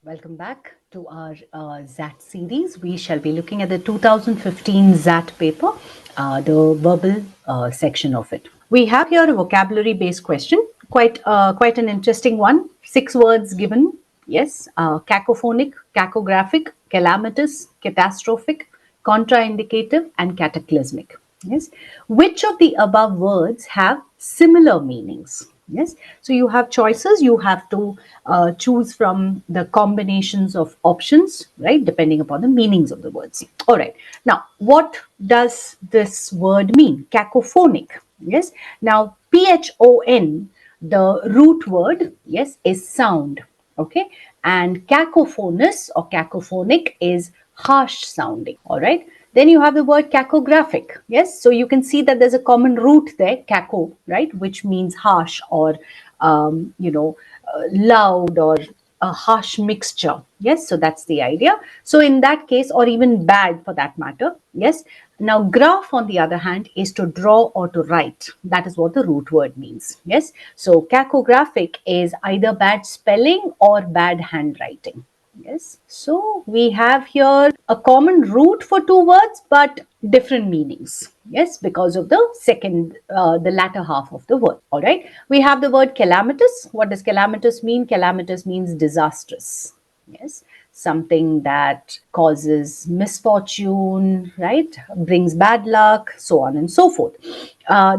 Welcome back to our ZAT series. We shall be looking at the 2015 ZAT paper, the verbal section of it. We have here a vocabulary-based question, quite an interesting one. 6 words given. Yes, cacophonic, cacographic, calamitous, catastrophic, contraindicative, and cataclysmic. Yes, which of the above words have similar meanings? Yes, so you have choices. You have to choose from the combinations of options, right, depending upon the meanings of the words. All right, now what does this word mean? Cacophonic. Yes, now PHON, the root word, yes, is sound. Okay, and cacophonous or cacophonic is harsh sounding. All right, then you have the word cacographic. Yes, so you can see that there's a common root there, caco, right, which means harsh or loud or a harsh mixture. Yes, so that's the idea. So in that case, or even bad for that matter. Yes, now graph on the other hand is to draw or to write. That is what the root word means. Yes, so cacographic is either bad spelling or bad handwriting. Yes, so we have here a common root for 2 words but different meanings. Yes, because of the latter half of the word. All right, we have the word calamitous. What does calamitous mean? Calamitous means disastrous. Yes, something that causes misfortune, right, brings bad luck, so on and so forth.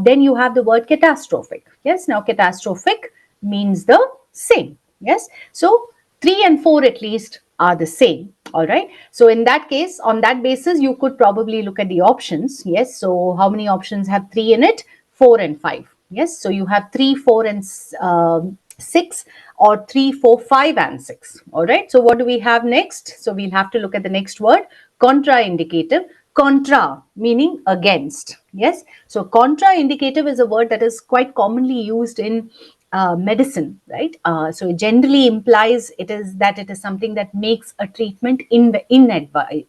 Then you have the word catastrophic. Yes, now catastrophic means the same. Yes, so 3 and 4 at least are the same. All right, so in that case, on that basis, you could probably look at the options. Yes, so how many options have 3 in it? 4 and 5. Yes, so you have 3, 4 and 6, or 3, 4, 5 and 6. All right, so what do we have next? So we'll have to look at the next word, contraindicative. Contra meaning against. Yes, so contraindicative is a word that is quite commonly used in medicine, right? So it generally implies it is something that makes a treatment inadvisable.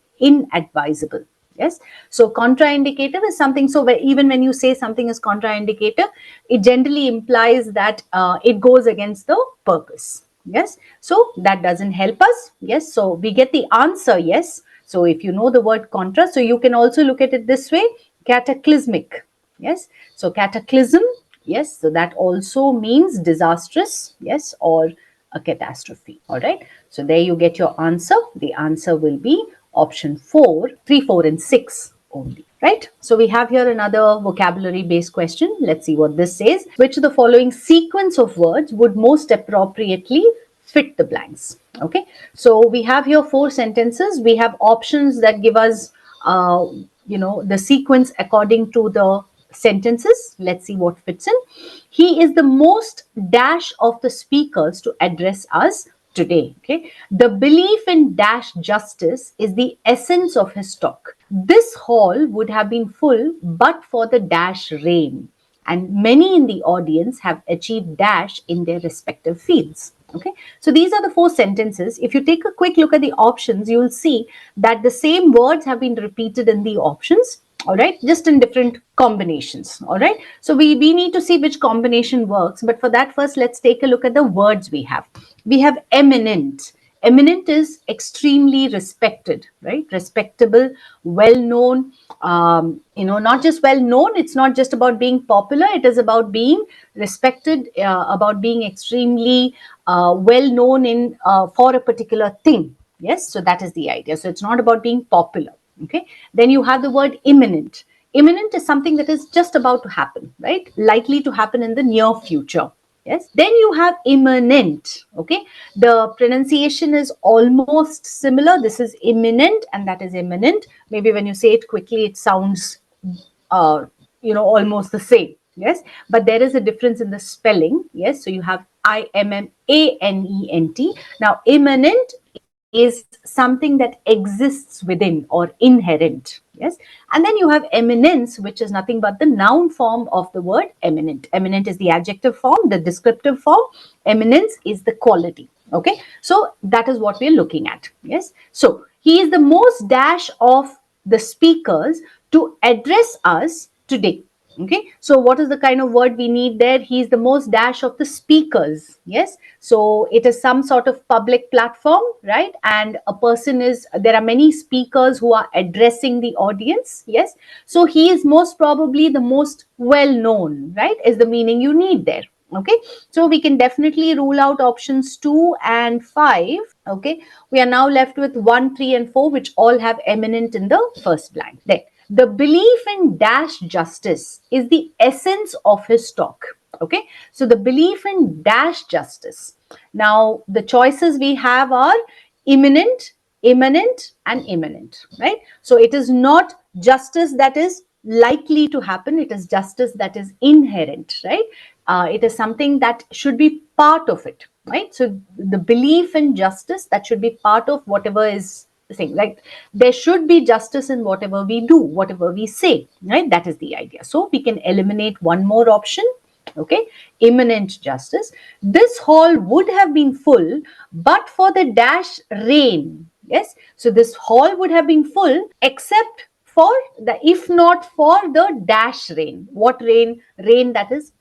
Yes, so contraindicative is something. So even when you say something is contraindicative, it generally implies that it goes against the purpose. Yes, so that doesn't help us. Yes, so we get the answer. Yes, so if you know the word contra, so you can also look at it this way, cataclysmic. Yes, so cataclysm. Yes, so that also means disastrous. Yes, or a catastrophe. All right, so there you get your answer. The answer will be option 4, 3, 4 and 6 only. Right, so we have here another vocabulary based question. Let's see what this says. Which of the following sequence of words would most appropriately fit the blanks? Okay, so we have here 4 sentences. We have options that give us the sequence according to the sentences. Let's see what fits in. He is the most dash of the speakers to address us today. Okay, the belief in dash justice is the essence of his talk. This hall would have been full but for the dash rain, and many in the audience have achieved dash in their respective fields. Okay, so these are the 4 sentences. If you take a quick look at the options, you will see that the same words have been repeated in the options. All right, just in different combinations. All right, so we need to see which combination works, but for that, first let's take a look at the words we have. We have eminent. Eminent is extremely respected, right? Respectable, well known. Not just well known. It's not just about being popular. It is about being respected, about being extremely well known in for a particular thing. Yes, so that is the idea. So it's not about being popular. Okay, then you have the word imminent. Imminent is something that is just about to happen, right? Likely to happen in the near future. Yes, then you have imminent. Okay, the pronunciation is almost similar. This is imminent and that is imminent. Maybe when you say it quickly, it sounds almost the same. Yes, but there is a difference in the spelling. Yes, so you have IMMANENT. Now imminent is something that exists within or inherent. Yes, and then you have eminence, which is nothing but the noun form of the word eminent. Eminent is the adjective form, the descriptive form. Eminence is the quality. Okay, so that is what we're looking at. Yes, so he is the most dash of the speakers to address us today. Okay, so what is the kind of word we need there? He is the most dash of the speakers. Yes, so it is some sort of public platform, right? And a person is, there are many speakers who are addressing the audience. Yes, so he is most probably the most well known, right? Is the meaning you need there. Okay, so we can definitely rule out options 2 and 5. Okay, we are now left with 1, 3, and 4, which all have eminent in the first blank. There. The belief in dash justice is the essence of his talk. Okay, so the belief in dash justice. Now, the choices we have are imminent, imminent, and imminent, right? So it is not justice that is likely to happen, it is justice that is inherent, right? It is something that should be part of it, right? So the belief in justice, that should be part of whatever is thing. Like, there should be justice in whatever we do, whatever we say, right? That is the idea. So we can eliminate one more option. Okay, imminent justice. This hall would have been full but for the dash rain. Yes, so this hall would have been full except for the, if not for the dash rain. What rain? Rain that is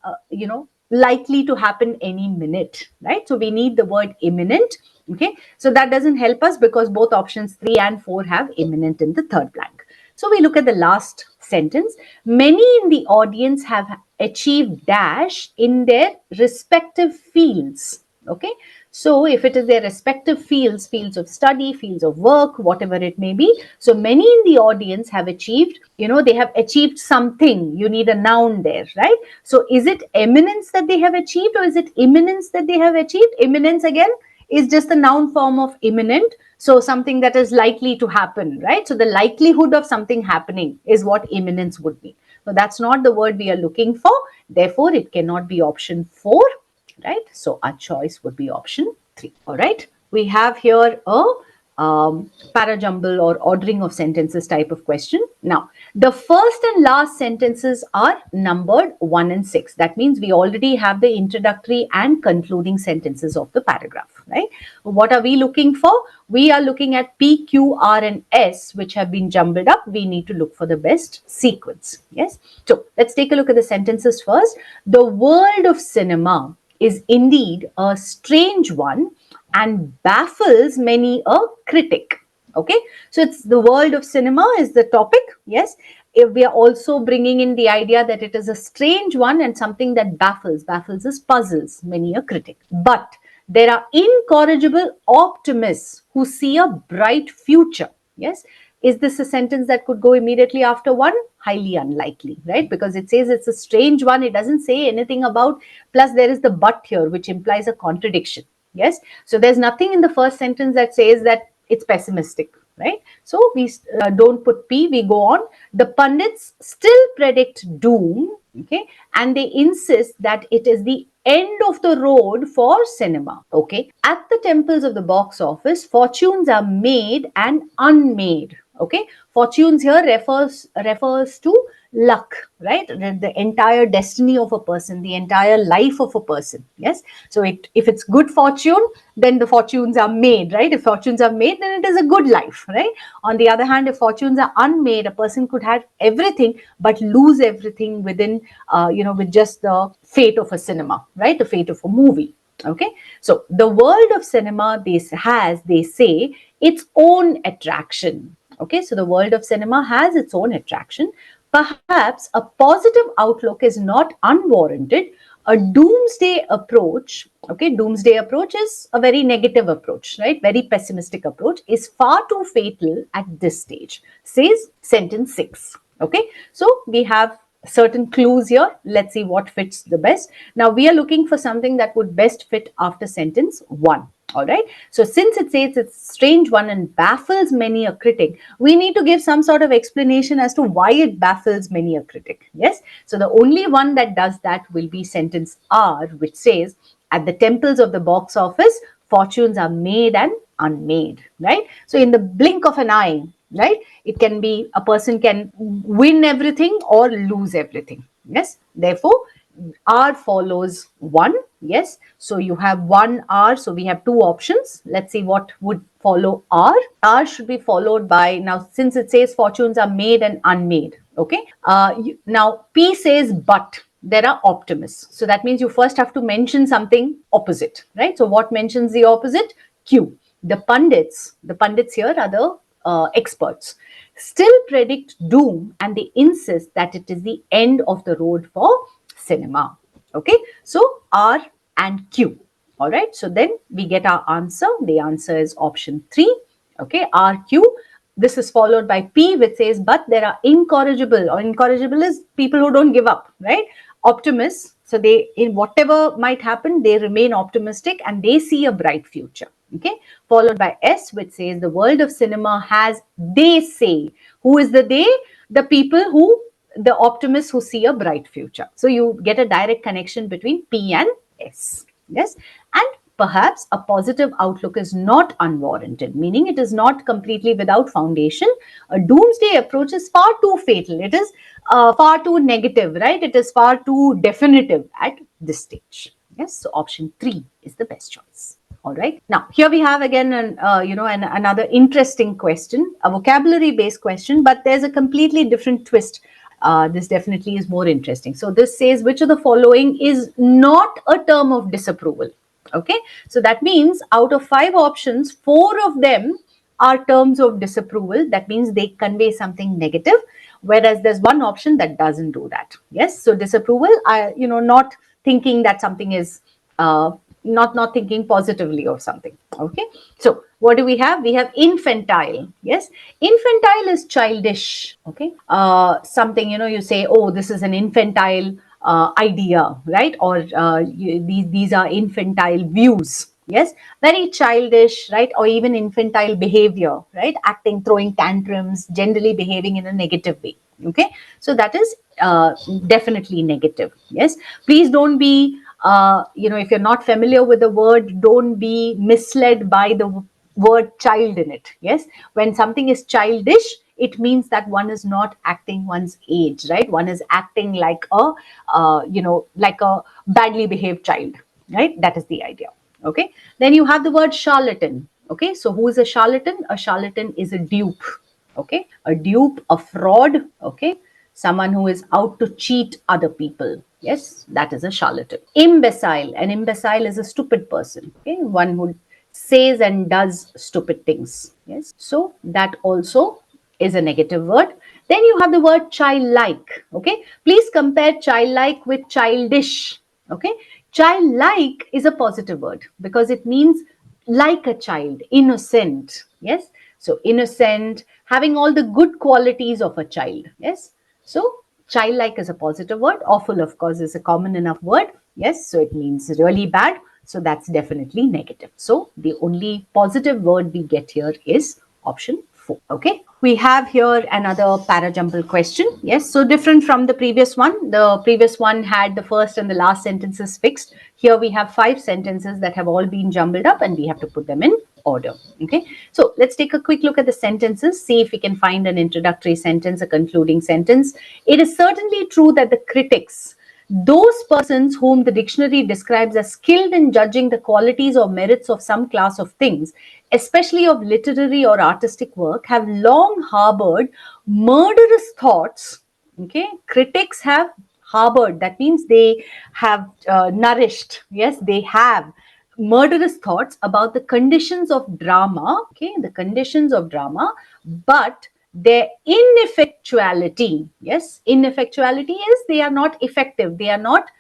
likely to happen any minute, right? So we need the word imminent. Okay, so that doesn't help us because both options 3 and 4 have imminent in the third blank. So we look at the last sentence. Many in the audience have achieved dash in their respective fields. Okay, so if it is their respective fields, fields of study, fields of work, whatever it may be, so many in the audience have achieved, they have achieved something. You need a noun there, right? So is it eminence that they have achieved, or is it imminence that they have achieved? Imminence again is just the noun form of imminent. So something that is likely to happen, right? So the likelihood of something happening is what imminence would be. So that's not the word we are looking for. Therefore, it cannot be option 4, right? So our choice would be option 3. All right. We have here a parajumble or ordering of sentences type of question. Now, the first and last sentences are numbered 1 and 6. That means we already have the introductory and concluding sentences of the paragraph, right? What are we looking for? We are looking at P, Q, R, and S, which have been jumbled up. We need to look for the best sequence. Yes. So let's take a look at the sentences first. The world of cinema is indeed a strange one and baffles many a critic. Okay, so it's the world of cinema is the topic. Yes, if we are also bringing in the idea that it is a strange one and something that baffles is puzzles many a critic. But there are incorrigible optimists who see a bright future. Yes, is this a sentence that could go immediately after 1? Highly unlikely, right? Because it says it's a strange one. It doesn't say anything about, plus there is the but here, which implies a contradiction. Yes, so there's nothing in the first sentence that says that it's pessimistic, right? So we don't put P, we go on. The pundits still predict doom, okay, and they insist that it is the end of the road for cinema. Okay, at the temples of the box office, fortunes are made and unmade. Okay, fortunes here refers to luck, right? The entire destiny of a person, the entire life of a person. Yes, so if it's good fortune, then the fortunes are made, right? If fortunes are made, then it is a good life, right? On the other hand, if fortunes are unmade, a person could have everything but lose everything within with just the fate of a cinema, right? The fate of a movie. Okay, so the world of cinema, they say, its own attraction. Okay, so the world of cinema has its own attraction. Perhaps a positive outlook is not unwarranted. A doomsday approach, okay, doomsday approach is a very negative approach, right? Very pessimistic approach is far too fatal at this stage, says sentence 6. Okay, so we have certain clues here. Let's see what fits the best. Now we are looking for something that would best fit after sentence 1. All right. So since it says it's strange one and baffles many a critic, we need to give some sort of explanation as to why it baffles many a critic. Yes. So the only one that does that will be sentence R, which says, at the temples of the box office, fortunes are made and unmade. Right. So in the blink of an eye, right, it can be, a person can win everything or lose everything. Yes. Therefore, R follows 1. Yes, so you have 1 R, so we have 2 options. Let's see what would follow R. R should be followed by, now since it says fortunes are made and unmade, Okay. Now P says but there are optimists. So that means you first have to mention something opposite, right? So what mentions the opposite? Q. The pundits here are the experts, still predict doom and they insist that it is the end of the road for cinema. Okay. So R and Q. All right. So then we get our answer. The answer is option 3. Okay. RQ. This is followed by P, which says, but there are incorrigible, or incorrigible is people who don't give up, right? Optimists. So they, in whatever might happen, they remain optimistic and they see a bright future. Okay. Followed by S, which says the world of cinema has, they say. Who is the they? The people who, the optimists who see a bright future. So you get a direct connection between P and S. Yes. And perhaps a positive outlook is not unwarranted, meaning it is not completely without foundation. A doomsday approach is far too fatal. It is far too negative, right? It is far too definitive at this stage. Yes, so option 3 is the best choice. All right. Now here we have again another interesting question, a vocabulary based question, but there's a completely different twist. This definitely is more interesting. So this says, which of the following is not a term of disapproval? Okay. So that means out of 5 options, 4 of them are terms of disapproval. That means they convey something negative, whereas there's one option that doesn't do that. Yes. So disapproval, not thinking that something is not thinking positively or something. Okay. So what do we have? We have infantile. Yes. Infantile is childish. Okay. Something, you say, oh, this is an infantile idea, right? Or these are infantile views. Yes, very childish, right? Or even infantile behavior, right? Acting, throwing tantrums, generally behaving in a negative way. Okay, so that is definitely negative. Yes, please don't be, if you're not familiar with the word, don't be misled by the word child in it. Yes, when something is childish, it means that one is not acting one's age, right? One is acting like like a badly behaved child, right? That is the idea. Okay. Then you have the word charlatan. Okay. So who is a charlatan? A charlatan is a dupe. Okay. A dupe, a fraud. Okay. Someone who is out to cheat other people. Yes, that is a charlatan. Imbecile. An imbecile is a stupid person. Okay. One who says and does stupid things. Yes. So that also is a negative word. Then you have the word childlike. Okay. Please compare childlike with childish. Okay. Childlike is a positive word because it means like a child, innocent. Yes. So innocent, having all the good qualities of a child. Yes. So childlike is a positive word. Awful, of course, is a common enough word. Yes. So it means really bad. So that's definitely negative. So the only positive word we get here is option 4. Okay. We have here another para-jumble question. Yes, so different from the previous one. The previous one had the first and the last sentences fixed. Here we have 5 sentences that have all been jumbled up and we have to put them in order. Okay, so let's take a quick look at the sentences, see if we can find an introductory sentence, a concluding sentence. It is certainly true that the critics, those persons whom the dictionary describes as skilled in judging the qualities or merits of some class of things, especially of literary or artistic work, have long harbored murderous thoughts. Okay, critics have harbored, that means they have nourished, yes, they have murderous thoughts about the conditions of drama, okay, the conditions of drama, but their ineffectuality, yes, ineffectuality is they are not effective, they are not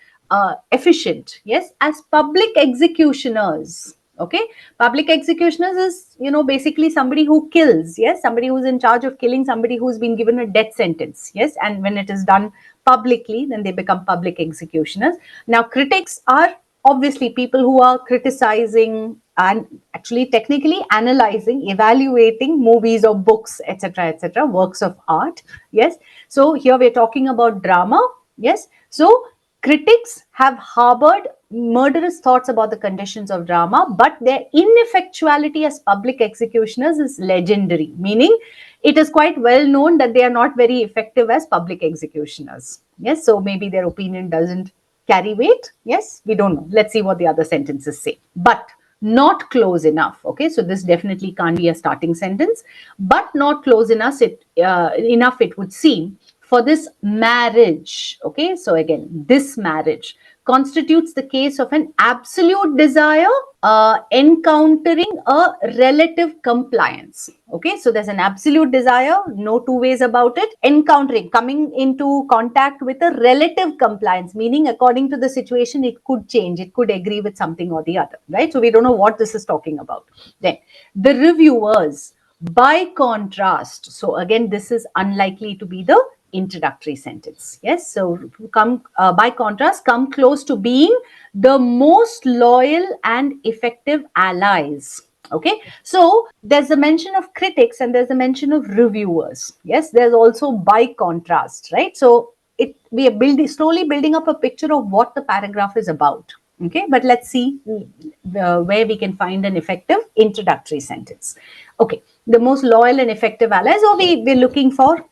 efficient, yes, as public executioners. Okay, public executioners is, basically somebody who kills, yes, somebody who's in charge of killing somebody who's been given a death sentence, yes, and when it is done publicly, then they become public executioners. Now critics are obviously people who are criticizing and actually technically analyzing, evaluating movies or books, etc., works of art. Yes, so here we're talking about drama. Yes, so critics have harbored murderous thoughts about the conditions of drama, but their ineffectuality as public executioners is legendary, meaning it is quite well known that they are not very effective as public executioners. Yes, so maybe their opinion doesn't carry weight. Yes, we don't know. Let's see what the other sentences say. But not close enough. Okay, so this definitely can't be a starting sentence, but not close enough. It would seem for this marriage, okay, so again, this marriage constitutes the case of an absolute desire encountering a relative compliance. Okay, so there's an absolute desire, no two ways about it, encountering, coming into contact with a relative compliance, meaning according to the situation, it could change, it could agree with something or the other, right? So we don't know what this is talking about. Then the reviewers, by contrast, so again, this is unlikely to be the introductory sentence. Yes, so come by contrast, come close to being the most loyal and effective allies. Okay, so there's a mention of critics and there's a mention of reviewers. Yes, there's also by contrast, right? So we are slowly building up a picture of what the paragraph is about. Okay, but let's see where we can find an effective introductory sentence. Okay, the most loyal and effective allies, or we're looking for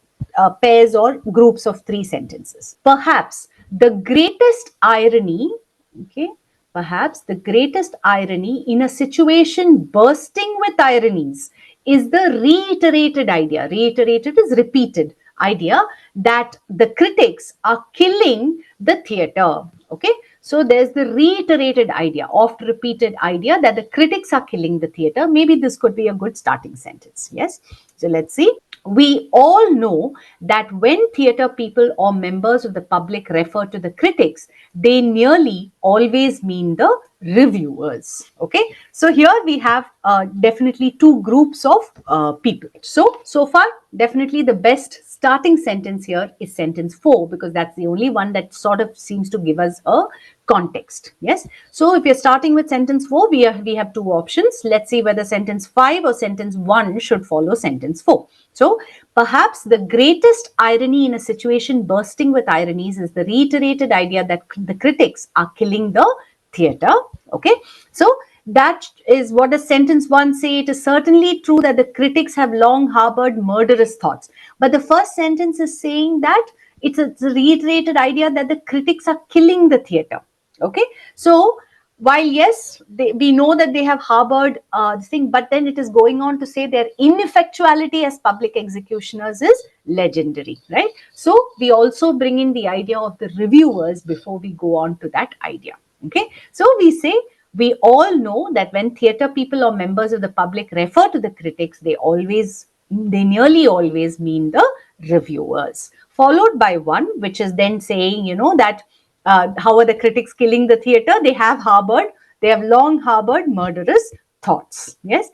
pairs or groups of 3 sentences. Perhaps the greatest irony, okay, perhaps the greatest irony in a situation bursting with ironies is the reiterated idea. Reiterated is repeated idea that the critics are killing the theatre. Okay, so there's the reiterated idea, oft repeated idea that the critics are killing the theatre. Maybe this could be a good starting sentence. Yes, so let's see. We all know that when theatre people or members of the public refer to the critics, they nearly always mean the reviewers. Okay, so here we have definitely 2 groups of people. So far, definitely the best starting sentence here is sentence 4, because that's the only one that sort of seems to give us a context. Yes, so if you're starting with sentence 4, we have 2 options. Let's see whether sentence 5 or sentence 1 should follow sentence 4. So perhaps the greatest irony in a situation bursting with ironies is the reiterated idea that the critics are killing the theatre. Okay, so that is what does sentence 1 say. It is certainly true that the critics have long harbored murderous thoughts, but the first sentence is saying that it's a reiterated idea that the critics are killing the theatre. Okay, so while yes, we know that they have harbored this thing, but then it is going on to say their ineffectuality as public executioners is legendary, right? So we also bring in the idea of the reviewers before we go on to that idea. Okay, so we say we all know that when theatre people or members of the public refer to the critics, they nearly always mean the reviewers, followed by 1, which is then saying, that how are the critics killing the theatre? They have long harbored murderous thoughts. Yes,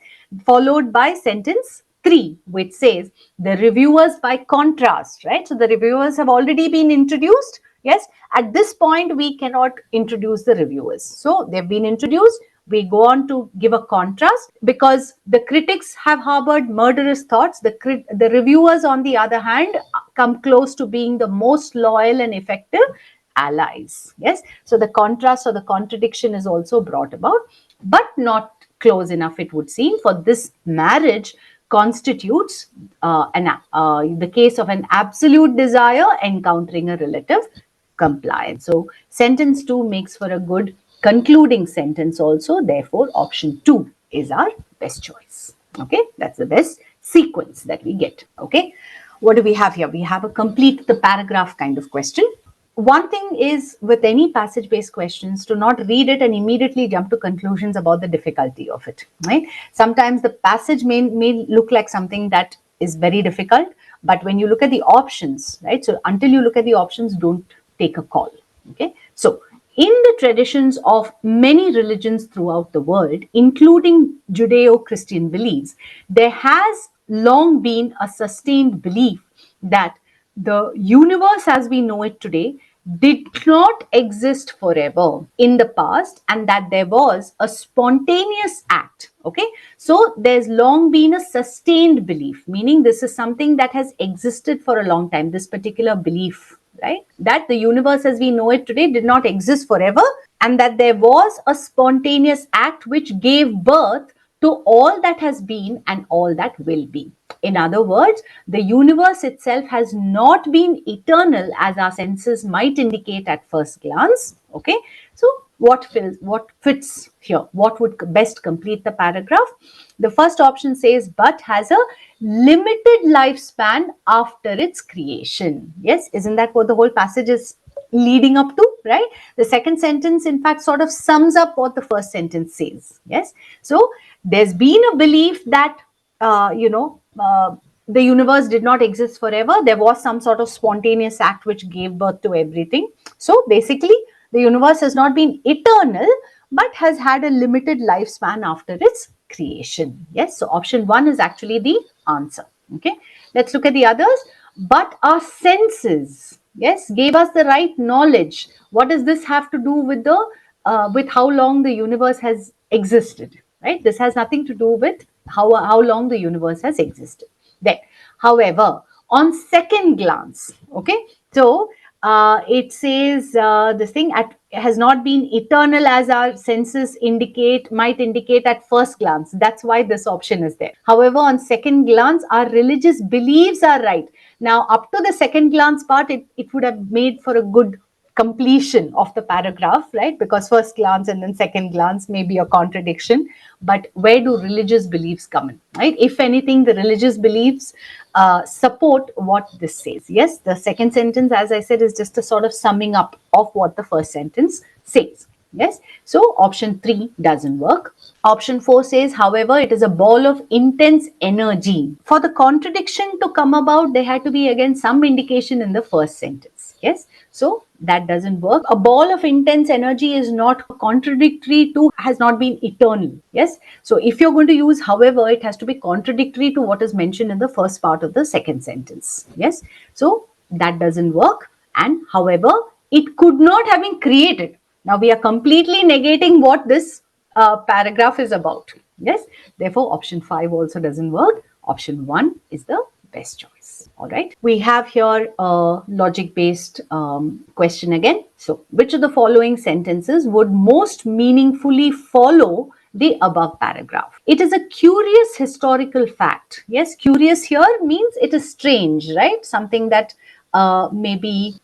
followed by sentence 3, which says the reviewers by contrast, right? So the reviewers have already been introduced. Yes, at this point, we cannot introduce the reviewers. So they've been introduced. We go on to give a contrast because the critics have harbored murderous thoughts. The reviewers, on the other hand, come close to being the most loyal and effective allies. Yes, so the contrast or the contradiction is also brought about, but not close enough, it would seem, for this marriage constitutes the case of an absolute desire encountering a relative compliance. So sentence 2 makes for a good concluding sentence also. Therefore, option 2 is our best choice. Okay, that's the best sequence that we get. Okay, what do we have here? We have a complete the paragraph kind of question. One thing is with any passage based questions to not read it and immediately jump to conclusions about the difficulty of it, right? Sometimes the passage may look like something that is very difficult, but when you look at the options, right? So until you look at the options, don't take a call. Okay, so in the traditions of many religions throughout the world, including Judeo-Christian beliefs, there has long been a sustained belief that the universe as we know it today did not exist forever in the past, and that there was a spontaneous act. Okay, so there's long been a sustained belief, meaning this is something that has existed for a long time, this particular belief, right? That the universe as we know it today did not exist forever, and that there was a spontaneous act which gave birth to all that has been and all that will be. In other words, the universe itself has not been eternal as our senses might indicate at first glance. Okay, so what fits here? What would best complete the paragraph? The first option says, but has a limited lifespan after its creation. Yes, isn't that what the whole passage is leading up to, right? The second sentence, in fact, sort of sums up what the first sentence says. Yes, so there's been a belief that, the universe did not exist forever. There was some sort of spontaneous act which gave birth to everything. So basically, the universe has not been eternal, but has had a limited lifespan after its creation. Yes, so option 1 is actually the answer. Okay, let's look at the others. But our senses, yes, gave us the right knowledge. What does this have to do with the with how long the universe has existed? Right, this has nothing to do with how long the universe has existed. Then, however, on second glance, okay, so it says this thing has not been eternal as our senses might indicate at first glance. That's why this option is there. However, on second glance, our religious beliefs are right. Now, up to the second glance part, it would have made for a good completion of the paragraph, right? Because first glance and then second glance may be a contradiction. But where do religious beliefs come in, right? If anything, the religious beliefs support what this says. Yes, the second sentence, as I said, is just a sort of summing up of what the first sentence says. Yes, so option 3 doesn't work. Option 4 says, however, it is a ball of intense energy. For the contradiction to come about, there had to be again some indication in the first sentence. Yes, so that doesn't work. A ball of intense energy is not contradictory to, has not been eternal. Yes, so if you're going to use however, it has to be contradictory to what is mentioned in the first part of the second sentence. Yes, so that doesn't work. And however, it could not have been created. Now we are completely negating what this paragraph is about. Yes, therefore option 5 also doesn't work. Option 1 is the best choice. All right, we have here a logic based question again. So which of the following sentences would most meaningfully follow the above paragraph? It is a curious historical fact. Yes, curious here means it is strange, right? Something that maybe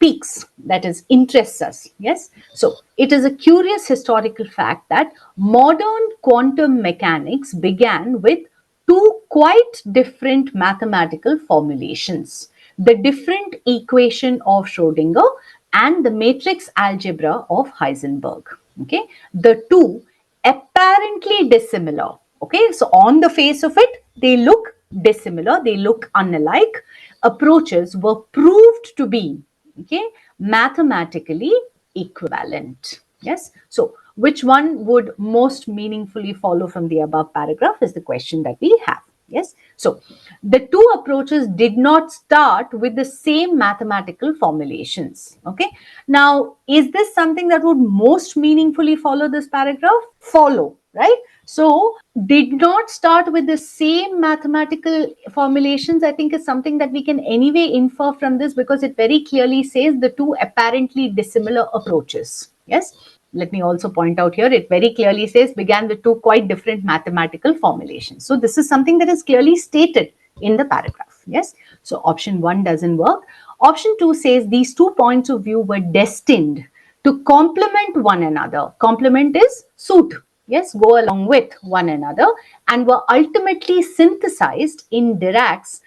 piques, that is, interests us. Yes, so it is a curious historical fact that modern quantum mechanics began with two quite different mathematical formulations: the different equation of Schrodinger and the matrix algebra of Heisenberg. Okay, the two apparently dissimilar. Okay, so on the face of it, they look dissimilar, they look unlike. Approaches were proved to be, okay, mathematically equivalent. Yes, so which one would most meaningfully follow from the above paragraph is the question that we have. Yes, so the two approaches did not start with the same mathematical formulations. Okay, now is this something that would most meaningfully follow this paragraph? Follow, right? So did not start with the same mathematical formulations, I think, is something that we can anyway infer from this, because it very clearly says the two apparently dissimilar approaches. Yes, let me also point out here, it very clearly says began with two quite different mathematical formulations. So this is something that is clearly stated in the paragraph. Yes, so option 1 doesn't work. Option 2 says these 2 points of view were destined to complement one another. Complement is suit. Yes, go along with one another, and were ultimately synthesized in Dirac's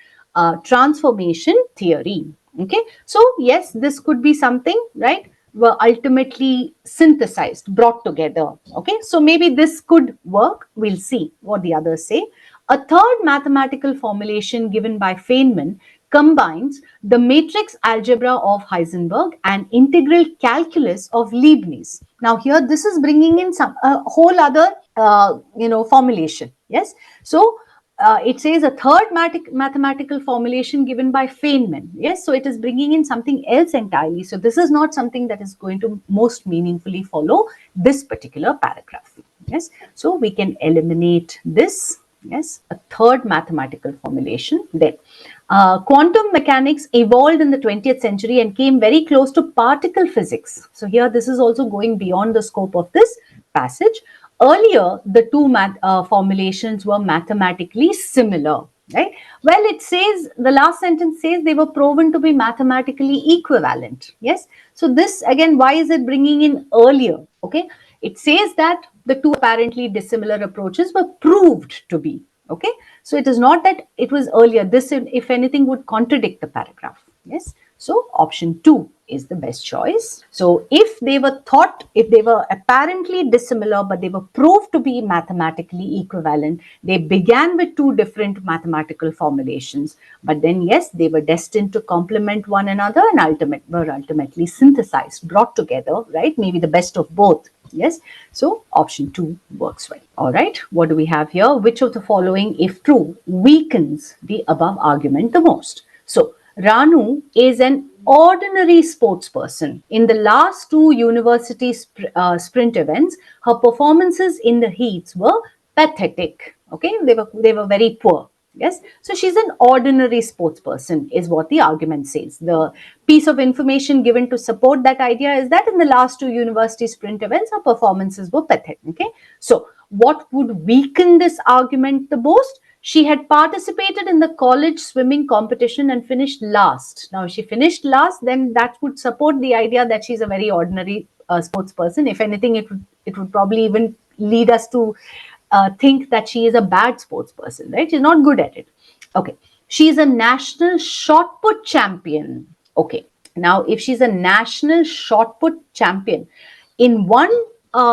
transformation theory. Okay, so yes, this could be something, right? Were ultimately synthesized, brought together. Okay, so maybe this could work. We'll see what the others say. A third mathematical formulation given by Feynman combines the matrix algebra of Heisenberg and integral calculus of Leibniz. Now here this is bringing in some a whole other formulation. Yes, so it says a third mathematical formulation given by Feynman. Yes, so it is bringing in something else entirely. So this is not something that is going to most meaningfully follow this particular paragraph. Yes, so we can eliminate this. Yes, a third mathematical formulation. Then quantum mechanics evolved in the 20th century and came very close to particle physics. So here this is also going beyond the scope of this passage. Earlier, the two formulations were mathematically similar, right? Well, it says, the last sentence says they were proven to be mathematically equivalent. Yes. So this again, why is it bringing in earlier? Okay. It says that the two apparently dissimilar approaches were proved to be. Okay, so it is not that it was earlier. This, if anything, would contradict the paragraph. Yes, so option 2 is the best choice. So if they were apparently dissimilar, but they were proved to be mathematically equivalent, they began with two different mathematical formulations, but then yes, they were destined to complement one another and were ultimately synthesized, brought together, right? Maybe the best of both. Yes, so option 2 works well. All right, what do we have here? Which of the following, if true, weakens the above argument the most? So Ranu is an ordinary sports person. In the last two university sprint events, her performances in the heats were pathetic. Okay, they were very poor. Yes, so she's an ordinary sports person, is what the argument says. The piece of information given to support that idea is that in the last two university sprint events, her performances were pathetic. Okay, so what would weaken this argument the most? She had participated in the college swimming competition and finished last. Now, if she finished last, then that would support the idea that she's a very ordinary sports person. If anything, it would probably even lead us to think that she is a bad sports person, right? She's not good at it. Okay. She is a national shot put champion. Okay. Now, if she's a national shot put champion, in one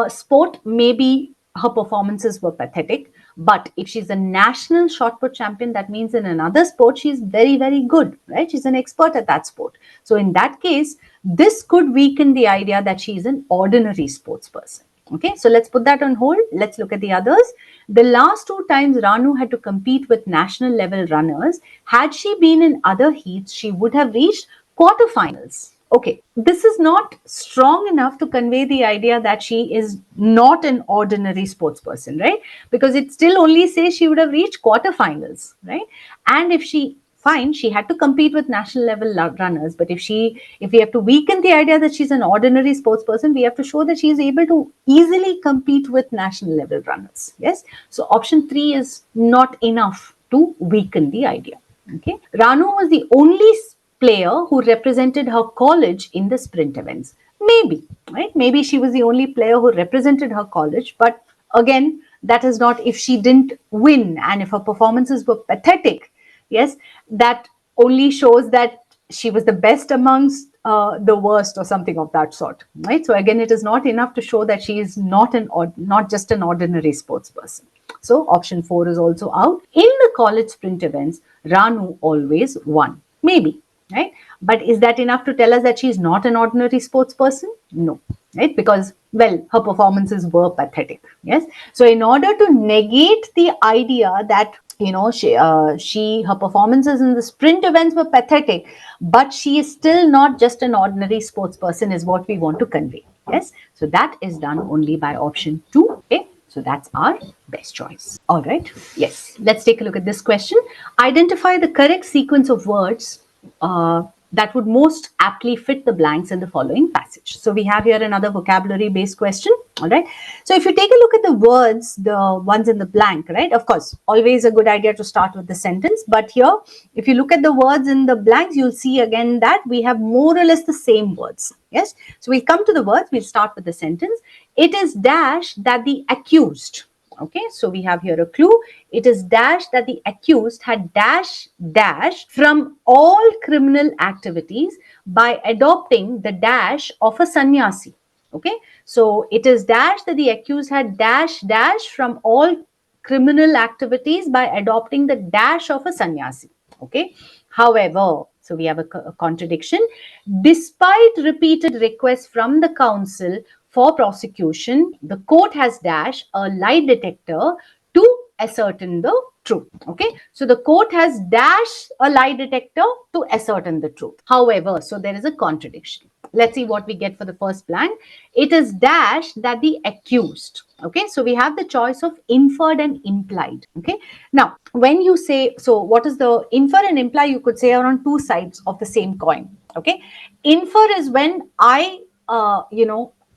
sport, maybe her performances were pathetic. But if she's a national shot put champion, that means in another sport, she's very, very good, right? She's an expert at that sport. So in that case, this could weaken the idea that she is an ordinary sports person. Okay, so let's put that on hold. Let's look at the others. The last two times Ranu had to compete with national level runners, had she been in other heats, she would have reached quarterfinals. Okay, this is not strong enough to convey the idea that she is not an ordinary sports person, right? Because it still only says she would have reached quarterfinals, right? And if she fine, she had to compete with national level runners, but if we have to weaken the idea that she's an ordinary sports person, we have to show that she is able to easily compete with national level runners. Yes, so option 3 is not enough to weaken the idea. Okay, Ranu was the only player who represented her college in the sprint events. Maybe, right? Maybe she was the only player who represented her college, but again, that is not if she didn't win and if her performances were pathetic. Yes, that only shows that she was the best amongst the worst or something of that sort, right? So again, it is not enough to show that she is not just an ordinary sports person. So option 4 is also out. In the college sprint events, Ranu always won. Maybe, right? But is that enough to tell us that she is not an ordinary sports person? No, right? Because, well, her performances were pathetic. Yes. So in order to negate the idea that her performances in the sprint events were pathetic, but she is still not just an ordinary sports person, is what we want to convey. Yes, so that is done only by option 2. Okay, so that's our best choice. All right, yes, let's take a look at this question. Identify the correct sequence of words that would most aptly fit the blanks in the following passage. So we have here another vocabulary based question. All right. So if you take a look at the words, the ones in the blank, right? Of course, always a good idea to start with the sentence. But here, if you look at the words in the blanks, you'll see again that we have more or less the same words. Yes. So we'll come to the words. We'll start with the sentence. It is dash that the accused. Okay, so we have here a clue. It is dash that the accused had dash from all criminal activities by adopting the dash of a sannyasi. Okay, so it is dash that the accused had dash from all criminal activities by adopting the dash of a sannyasi. Okay, however, so we have a contradiction. Despite repeated requests from the counsel for prosecution, the court has dash a lie detector to ascertain the truth. Okay, so the court has dash a lie detector to ascertain the truth. However, so there is a contradiction. Let's see what we get for the first blank. It is dash that the accused. Okay, so we have the choice of inferred and implied. Okay, now when you say, so what is the infer and imply? You could say are on two sides of the same coin. Okay, infer is when I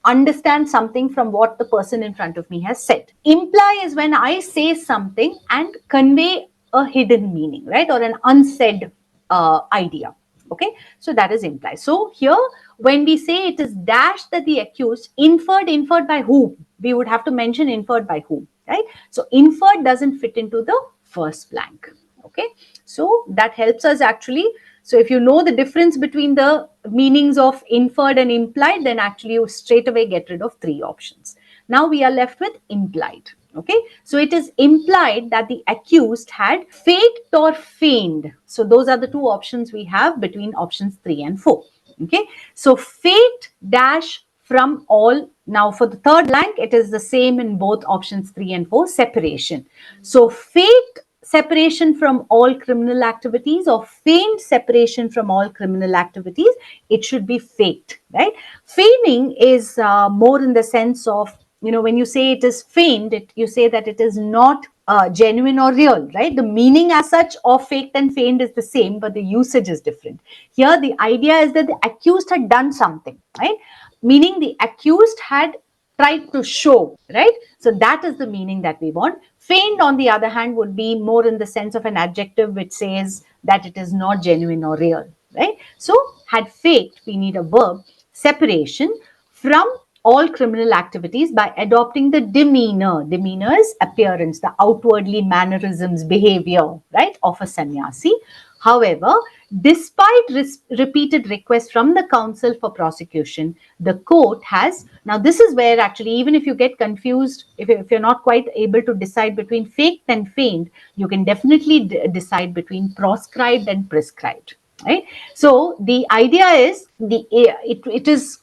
understand something from what the person in front of me has said. Imply is when I say something and convey a hidden meaning, right, or an unsaid idea. Okay, so that is imply. So here, when we say it is dash that the accused inferred by whom? We would have to mention inferred by whom, right? So inferred doesn't fit into the first blank. Okay, so that helps us actually. So if you know the difference between the meanings of inferred and implied, then actually you straight away get rid of 3 options. Now we are left with implied. Okay, so it is implied that the accused had faked or feigned. So those are the 2 options we have between options 3 and 4. Okay, so faked dash from all. Now for the third blank, it is the same in both options 3 and 4, separation. So faked separation from all criminal activities or feigned separation from all criminal activities, it should be faked, right? Feigning is more in the sense of, when you say it is feigned, you say that it is not genuine or real, right? The meaning as such of faked and feigned is the same, but the usage is different. Here, the idea is that the accused had done something, right? Meaning the accused had tried to show, right? So that is the meaning that we want. Feigned, on the other hand, would be more in the sense of an adjective which says that it is not genuine or real, right? So had faked, we need a verb, separation from all criminal activities by adopting the demeanor. Demeanor is appearance, the outwardly mannerisms, behavior, right, of a sannyasi. However, despite repeated requests from the counsel for prosecution, the court has, now this is where actually, even if you get confused, if you're not quite able to decide between faked and feigned, you can definitely decide between proscribed and prescribed, right? So the idea is, it is,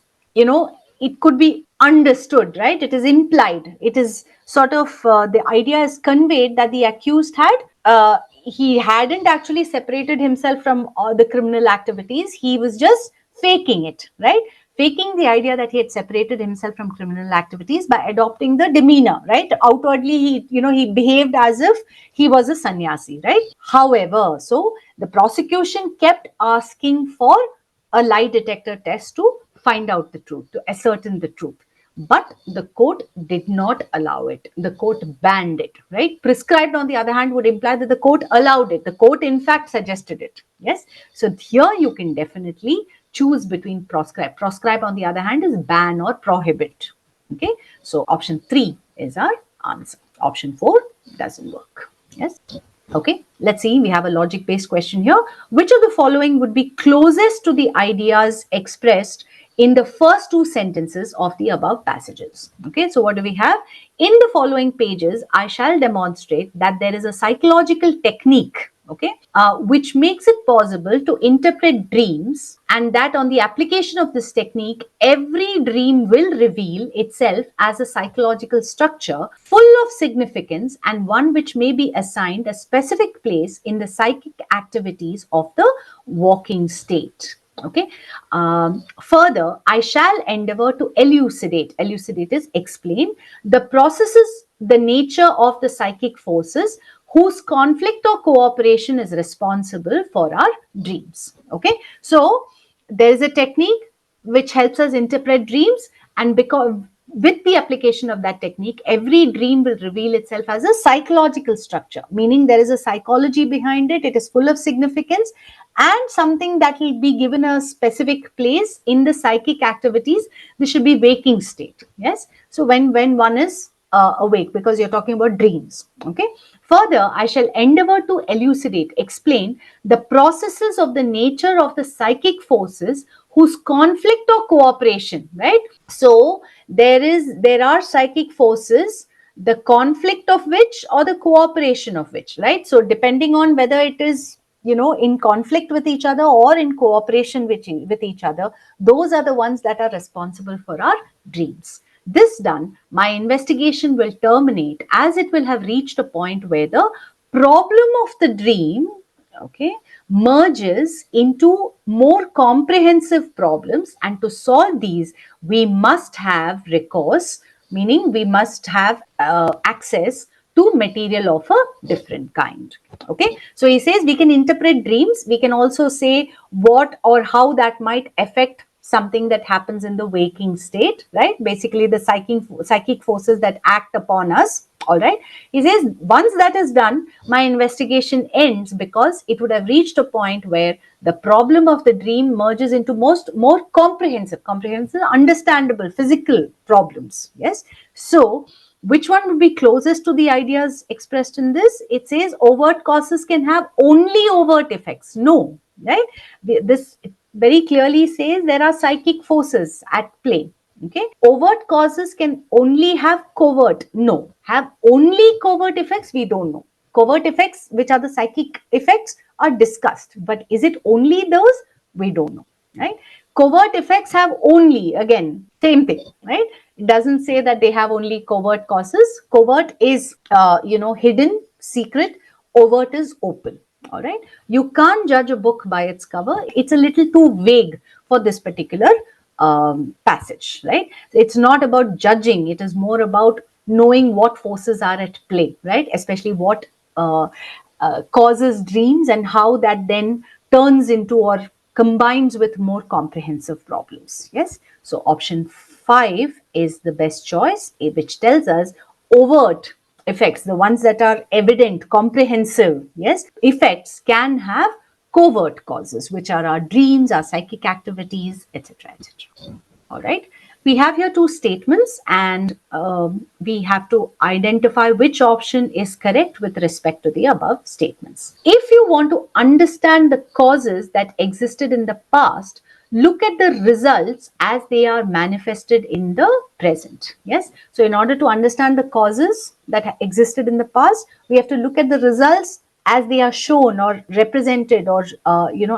it could be understood, right? It is implied. It is sort of, the idea is conveyed that the accused had, he hadn't actually separated himself from all the criminal activities. He was just faking it, right? Faking the idea that he had separated himself from criminal activities by adopting the demeanor, right? Outwardly, he behaved as if he was a sannyasi, right? However, so the prosecution kept asking for a lie detector test to find out the truth, to ascertain the truth. But the court did not allow it. The court banned it, right? Prescribed, on the other hand, would imply that the court allowed it. The court, in fact, suggested it. Yes. So here you can definitely choose between proscribe. Proscribe, on the other hand, is ban or prohibit. Okay. So option 3 is our answer. Option 4 doesn't work. Yes. Okay, let's see. We have a logic-based question here. Which of the following would be closest to the ideas expressed in the first 2 sentences of the above passages? Okay, so what do we have? In the following pages, I shall demonstrate that there is a psychological technique, okay, which makes it possible to interpret dreams, and that on the application of this technique, every dream will reveal itself as a psychological structure full of significance and one which may be assigned a specific place in the psychic activities of the walking state. Okay. Further, I shall endeavor to elucidate is explain the processes, the nature of the psychic forces whose conflict or cooperation is responsible for our dreams. Okay. So there is a technique which helps us interpret dreams, and because with the application of that technique, every dream will reveal itself as a psychological structure, meaning there is a psychology behind it. It is full of significance and something that will be given a specific place in the psychic activities. This should be waking state. Yes. So when one is awake, because you're talking about dreams. Okay. Further, I shall endeavor to elucidate, explain the processes of the nature of the psychic forces whose conflict or cooperation, right? So there are psychic forces, the conflict of which or the cooperation of which, right? So depending on whether it is, in conflict with each other or in cooperation with each other, those are the ones that are responsible for our dreams. This done, my investigation will terminate as it will have reached a point where the problem of the dream, okay, merges into more comprehensive problems, and to solve these, we must have recourse, meaning we must have access to material of a different kind. Okay, so he says we can interpret dreams. We can also say what or how that might affect something that happens in the waking state, right? Basically the psychic forces that act upon us. All right. He says once that is done, my investigation ends because it would have reached a point where the problem of the dream merges into more comprehensive, understandable physical problems. Yes. So Which one would be closest to the ideas expressed in this? It says overt causes can have only overt effects. No, right? This very clearly says there are psychic forces at play. Okay, overt causes can only have covert. No, have only covert effects. We don't know. Covert effects, which are the psychic effects, are discussed, but is it only those? We don't know, right? Covert effects have only, again, same thing, right? It doesn't say that they have only covert causes. Covert is, hidden, secret. Overt is open. All right. You can't judge a book by its cover. It's a little too vague for this particular passage, right? It's not about judging. It is more about knowing what forces are at play, right? Especially what causes dreams and how that then turns into or combines with more comprehensive problems. Yes. So option 5 is the best choice, which tells us overt effects, the ones that are evident, comprehensive, yes, effects can have covert causes, which are our dreams, our psychic activities, etc., etc. All right. We have here two statements, and we have to identify which option is correct with respect to the above statements. If you want to understand the causes that existed in the past, look at the results as they are manifested in the present. Yes. So in order to understand the causes that existed in the past, we have to look at the results as they are shown or represented, or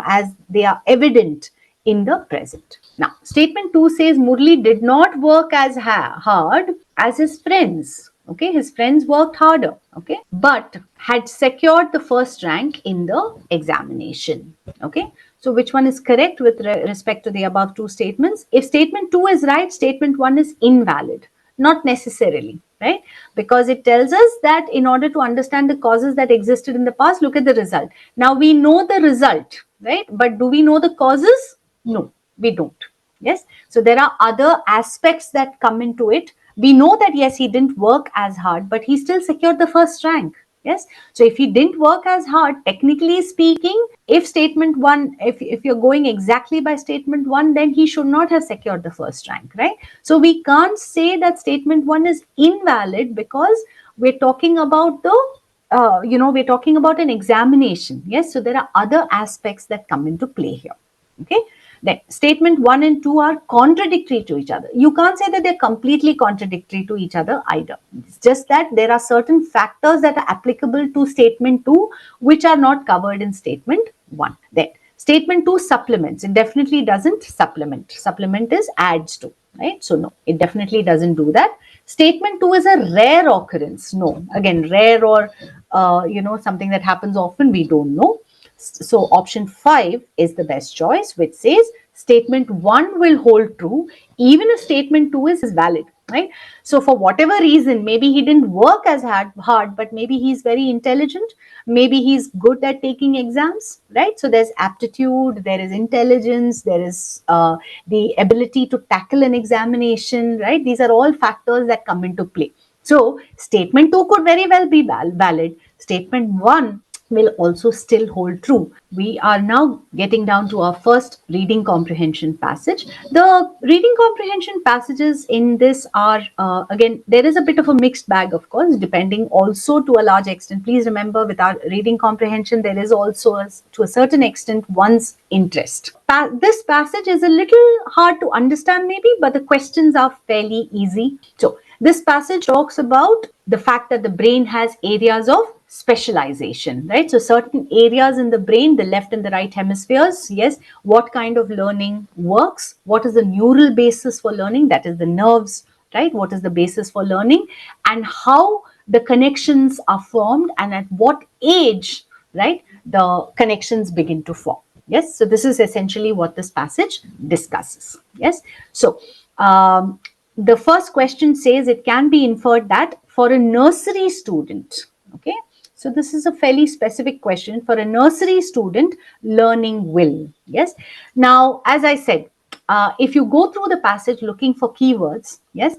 as they are evident in the present. Now, statement 2 says Murli did not work as hard as his friends. Okay, his friends worked harder, okay, but had secured the first rank in the examination. Okay, so which one is correct with respect to the above two statements? If statement 2 is right, statement 1 is invalid. Not necessarily, right? Because it tells us that in order to understand the causes that existed in the past, look at the result. Now we know the result, right? But do we know the causes? No, we don't. Yes. So there are other aspects that come into it. We know that yes, he didn't work as hard, but he still secured the first rank. Yes. So if he didn't work as hard, technically speaking, if statement 1, if you're going exactly by statement 1, then he should not have secured the first rank, right? So we can't say that statement 1 is invalid, because we're talking about we're talking about an examination. Yes. So there are other aspects that come into play here. Okay. Then statement 1 and 2 are contradictory to each other. You can't say that they're completely contradictory to each other either. It's just that there are certain factors that are applicable to statement 2 which are not covered in statement 1. Then statement 2 supplements. It definitely doesn't supplement. Supplement is adds to, right? So no, it definitely doesn't do that. Statement 2 is a rare occurrence. No, again, rare or something that happens often, we don't know. So option 5 is the best choice, which says statement 1 will hold true even if statement 2 is valid, right? So for whatever reason, maybe he didn't work as hard, but maybe he's very intelligent. Maybe he's good at taking exams, right? So there's aptitude, there is intelligence, there is the ability to tackle an examination, right? These are all factors that come into play. So statement 2 could very well be valid. Statement 1 will also still hold true. We are now getting down to our first reading comprehension passage. The reading comprehension passages in this are, again, there is a bit of a mixed bag, of course, depending also to a large extent. Please remember, with our reading comprehension, there is also, to a certain extent, one's interest. This passage is a little hard to understand maybe, but the questions are fairly easy. So this passage talks about the fact that the brain has areas of specialization, right? So certain areas in the brain, the left and the right hemispheres, yes, what kind of learning works, what is the neural basis for learning, that is the nerves, right? What is the basis for learning, and how the connections are formed, and at what age, right, the connections begin to form. Yes, so this is essentially what this passage discusses. Yes, so the first question says it can be inferred that for a nursery student, okay, so this is a fairly specific question. For a nursery student, learning will. Yes. Now, as I said, if you go through the passage looking for keywords, yes,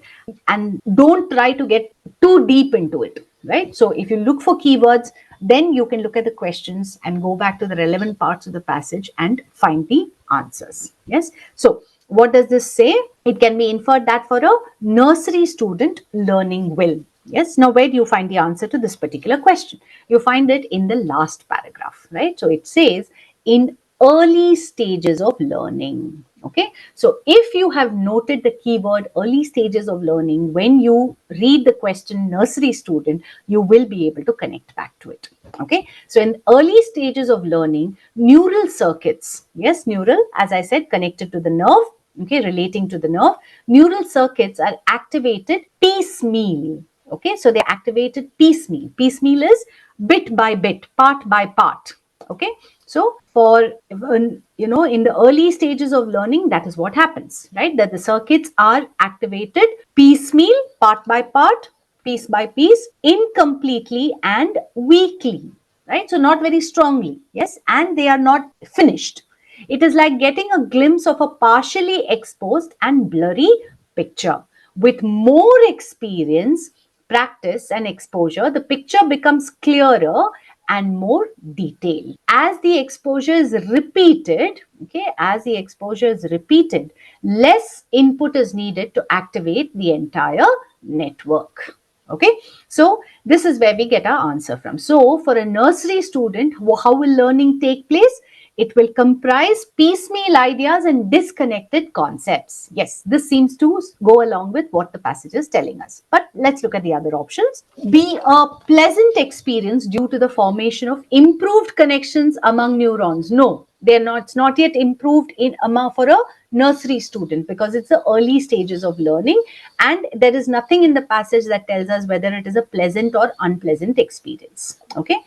and don't try to get too deep into it, right? So if you look for keywords, then you can look at the questions and go back to the relevant parts of the passage and find the answers. Yes. So what does this say? It can be inferred that for a nursery student, learning will. Yes. Now, where do you find the answer to this particular question? You find it in the last paragraph, right? So it says in early stages of learning. Okay. So if you have noted the keyword early stages of learning, when you read the question nursery student, you will be able to connect back to it. Okay. So in early stages of learning, neural circuits, yes, neural, as I said, connected to the nerve, okay, relating to the nerve, neural circuits are activated piecemeal. Okay, so they're activated piecemeal. Piecemeal is bit by bit, part by part. Okay, so for in the early stages of learning, that is what happens, right? That the circuits are activated piecemeal, part by part, piece by piece, incompletely and weakly, right? So not very strongly, yes, and they are not finished. It is like getting a glimpse of a partially exposed and blurry picture. With more experience, practice, and exposure, the picture becomes clearer and more detailed. As the exposure is repeated, okay, as the exposure is repeated, less input is needed to activate the entire network. Okay, so this is where we get our answer from. So for a nursery student, how will learning take place? It will comprise piecemeal ideas and disconnected concepts. Yes, this seems to go along with what the passage is telling us. But let's look at the other options. Be a pleasant experience due to the formation of improved connections among neurons. No, they're not. It's not yet improved in for a nursery student because it's the early stages of learning, and there is nothing in the passage that tells us whether it is a pleasant or unpleasant experience. Okay,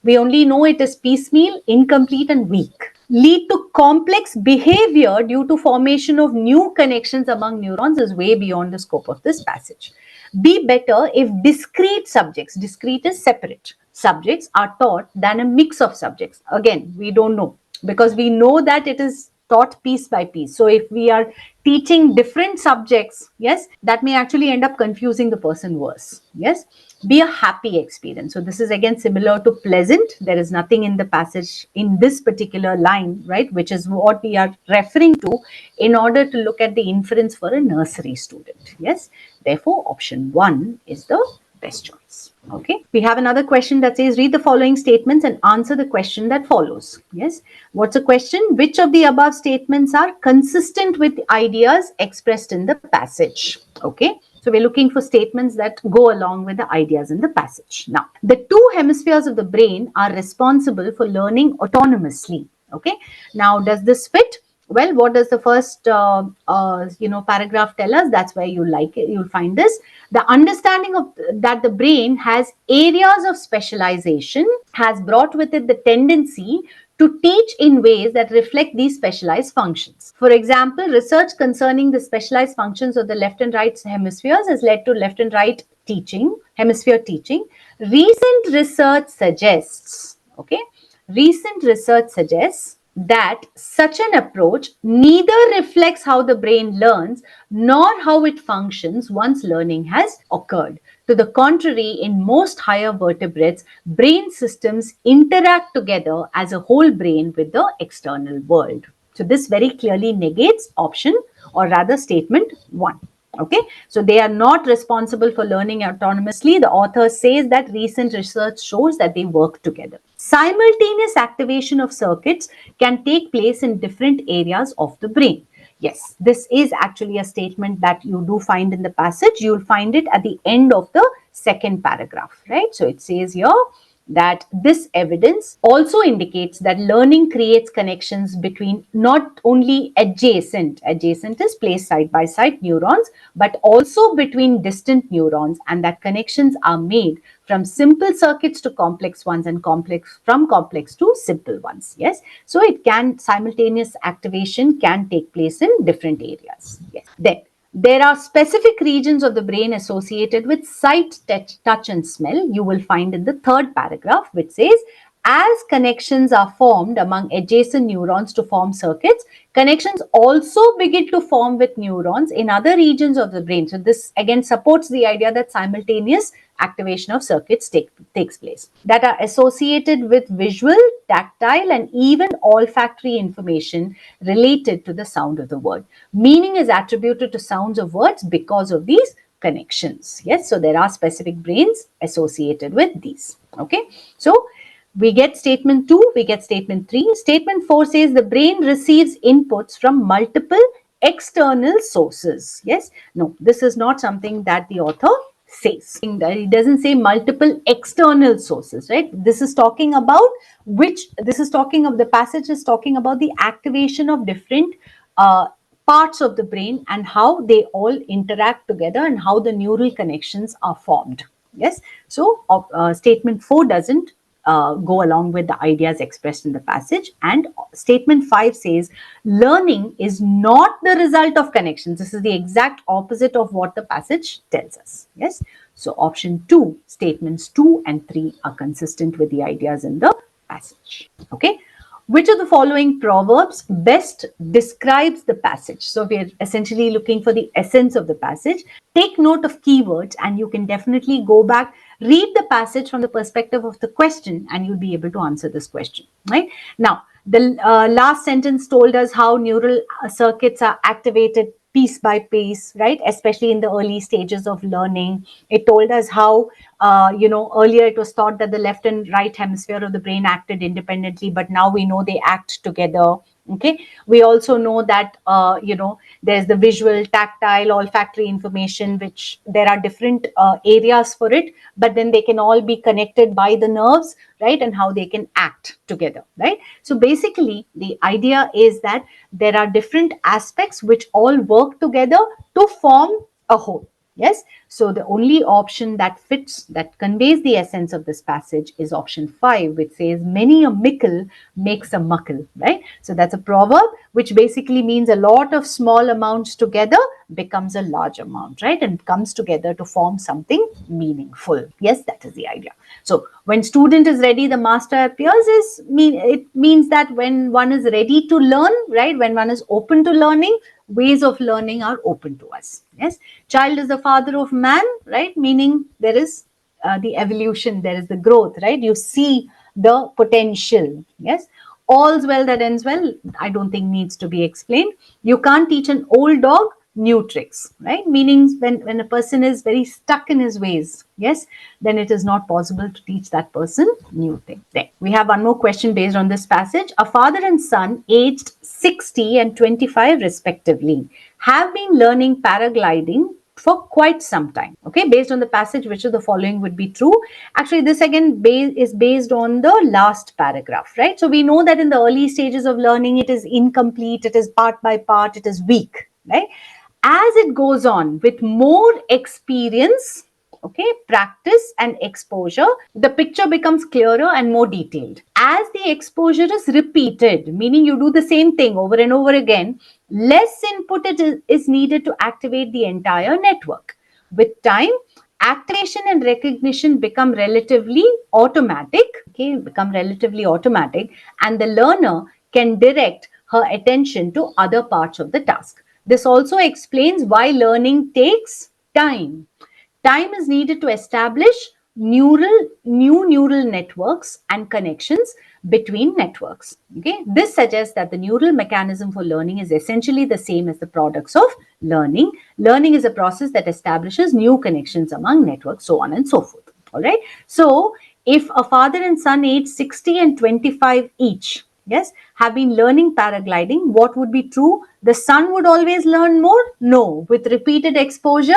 we only know it is piecemeal, incomplete, and weak. Lead to complex behavior due to formation of new connections among neurons is way beyond the scope of this passage. Be better if discrete subjects, discrete is separate, subjects are taught than a mix of subjects. Again, we don't know because we know that it is taught piece by piece. So if we are teaching different subjects, yes, that may actually end up confusing the person worse. Yes, be a happy experience. So this is again similar to pleasant. There is nothing in the passage in this particular line, right, which is what we are referring to in order to look at the inference for a nursery student. Yes, therefore option 1 is the best choice. Okay, we have another question that says read the following statements and answer the question that follows. Yes, what's the question? Which of the above statements are consistent with ideas expressed in the passage? Okay, so we're looking for statements that go along with the ideas in the passage. Now, the two hemispheres of the brain are responsible for learning autonomously. Okay, now does this fit? Well, what does the first paragraph tell us? That's where you like it. You'll find this. The understanding of that the brain has areas of specialization has brought with it the tendency to teach in ways that reflect these specialized functions. For example, research concerning the specialized functions of the left and right hemispheres has led to left and right teaching, hemisphere teaching. Recent research suggests that such an approach neither reflects how the brain learns nor how it functions once learning has occurred. To the contrary, in most higher vertebrates, brain systems interact together as a whole brain with the external world. So this very clearly negates option, or rather statement 1. Okay, so they are not responsible for learning autonomously. The author says that recent research shows that they work together. Simultaneous activation of circuits can take place in different areas of the brain. Yes, this is actually a statement that you do find in the passage. You'll find it at the end of the second paragraph, right? So it says here that this evidence also indicates that learning creates connections between not only adjacent is placed side by side neurons, but also between distant neurons, and that connections are made from simple circuits to complex ones and from complex to simple ones. Yes, so it can simultaneous activation can take place in different areas. Yes, then there are specific regions of the brain associated with sight, touch, and smell. You will find in the third paragraph, which says, as connections are formed among adjacent neurons to form circuits, connections also begin to form with neurons in other regions of the brain. So this again supports the idea that simultaneous activation of circuits takes place that are associated with visual, tactile, and even olfactory information related to the sound of the word. Meaning is attributed to sounds of words because of these connections. Yes, so there are specific brains associated with these. Okay, so we get statement 2, we get statement 3. Statement 4 says the brain receives inputs from multiple external sources. Yes, no, this is not something that the author says. It doesn't say multiple external sources, right? This is talking about the passage is talking about the activation of different parts of the brain and how they all interact together and how the neural connections are formed. Yes, so statement 4 doesn't go along with the ideas expressed in the passage. And statement 5 says learning is not the result of connections. This is the exact opposite of what the passage tells us. Yes, so option 2, statements 2 and 3 are consistent with the ideas in the passage. Okay, which of the following proverbs best describes the passage? So we are essentially looking for the essence of the passage. Take note of keywords and you can definitely go back, read the passage from the perspective of the question, and you'll be able to answer this question, right? Now, the last sentence told us how neural circuits are activated piece by piece, right? Especially in the early stages of learning. It told us how, earlier it was thought that the left and right hemisphere of the brain acted independently, but now we know they act together. Okay, we also know that there's the visual, tactile, olfactory information, which there are different areas for it, but then they can all be connected by the nerves, right? And how they can act together, right? So basically the idea is that there are different aspects which all work together to form a whole. Yes, so the only option that fits, that conveys the essence of this passage is option 5, which says many a mickle makes a muckle, right? So that's a proverb which basically means a lot of small amounts together becomes a large amount, right? And comes together to form something meaningful. Yes, that is the idea. So when student is ready, the master appears it means that when one is ready to learn, right? When one is open to learning, ways of learning are open to us. Yes, child is the father of man, right? Meaning there is the evolution, there is the growth, right? You see the potential. Yes, all's well that ends well, I don't think needs to be explained. You can't teach an old dog new tricks, right? Meaning when a person is very stuck in his ways, yes, then it is not possible to teach that person new things. Then we have one more question based on this passage. A father and son aged 60 and 25 respectively have been learning paragliding for quite some time. Okay, based on the passage, which of the following would be true? Actually, this again is based on the last paragraph, right? So we know that in the early stages of learning, it is incomplete, it is part by part, it is weak, right? As it goes on with more experience, okay, practice and exposure, the picture becomes clearer and more detailed. As the exposure is repeated, meaning you do the same thing over and over again, less input is needed to activate the entire network. With time, activation and recognition become relatively automatic, and the learner can direct her attention to other parts of the task. This also explains why learning takes time. Time is needed to establish new neural networks and connections between networks. Okay, this suggests that the neural mechanism for learning is essentially the same as the products of learning. Learning is a process that establishes new connections among networks, so on and so forth. All right. So, if a father and son aged 60 and 25 each, yes, have been learning paragliding, what would be true? The son would always learn more? No. With repeated exposure,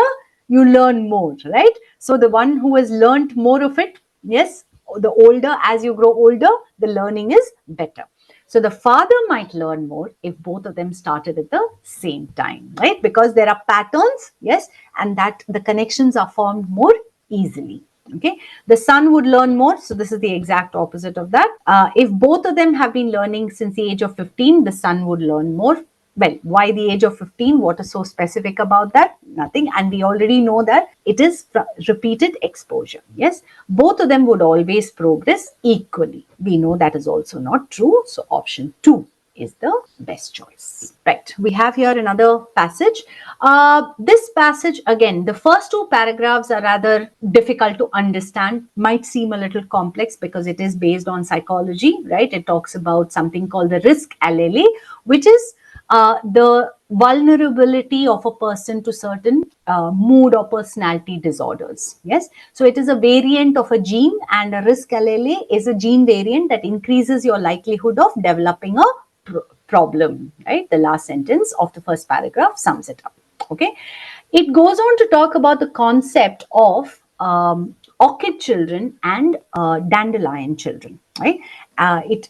you learn more, right? So the one who has learned more of it, yes, the older, as you grow older, the learning is better. So the father might learn more if both of them started at the same time, right? Because there are patterns, yes, and that the connections are formed more easily. Okay, the son would learn more. So this is the exact opposite of that. If both of them have been learning since the age of 15, the son would learn more. Well, why the age of 15? What is so specific about that? Nothing. And we already know that it is repeated exposure. Yes, both of them would always progress equally. We know that is also not true. So option 2 is the best choice. Right. We have here another passage. This passage, again, the first 2 paragraphs are rather difficult to understand, might seem a little complex because it is based on psychology, right? It talks about something called the risk allele, which is the vulnerability of a person to certain mood or personality disorders. Yes, so it is a variant of a gene, and a risk allele is a gene variant that increases your likelihood of developing a problem. Right, the last sentence of the first paragraph sums it up. Okay, it goes on to talk about the concept of orchid children and dandelion children. Right,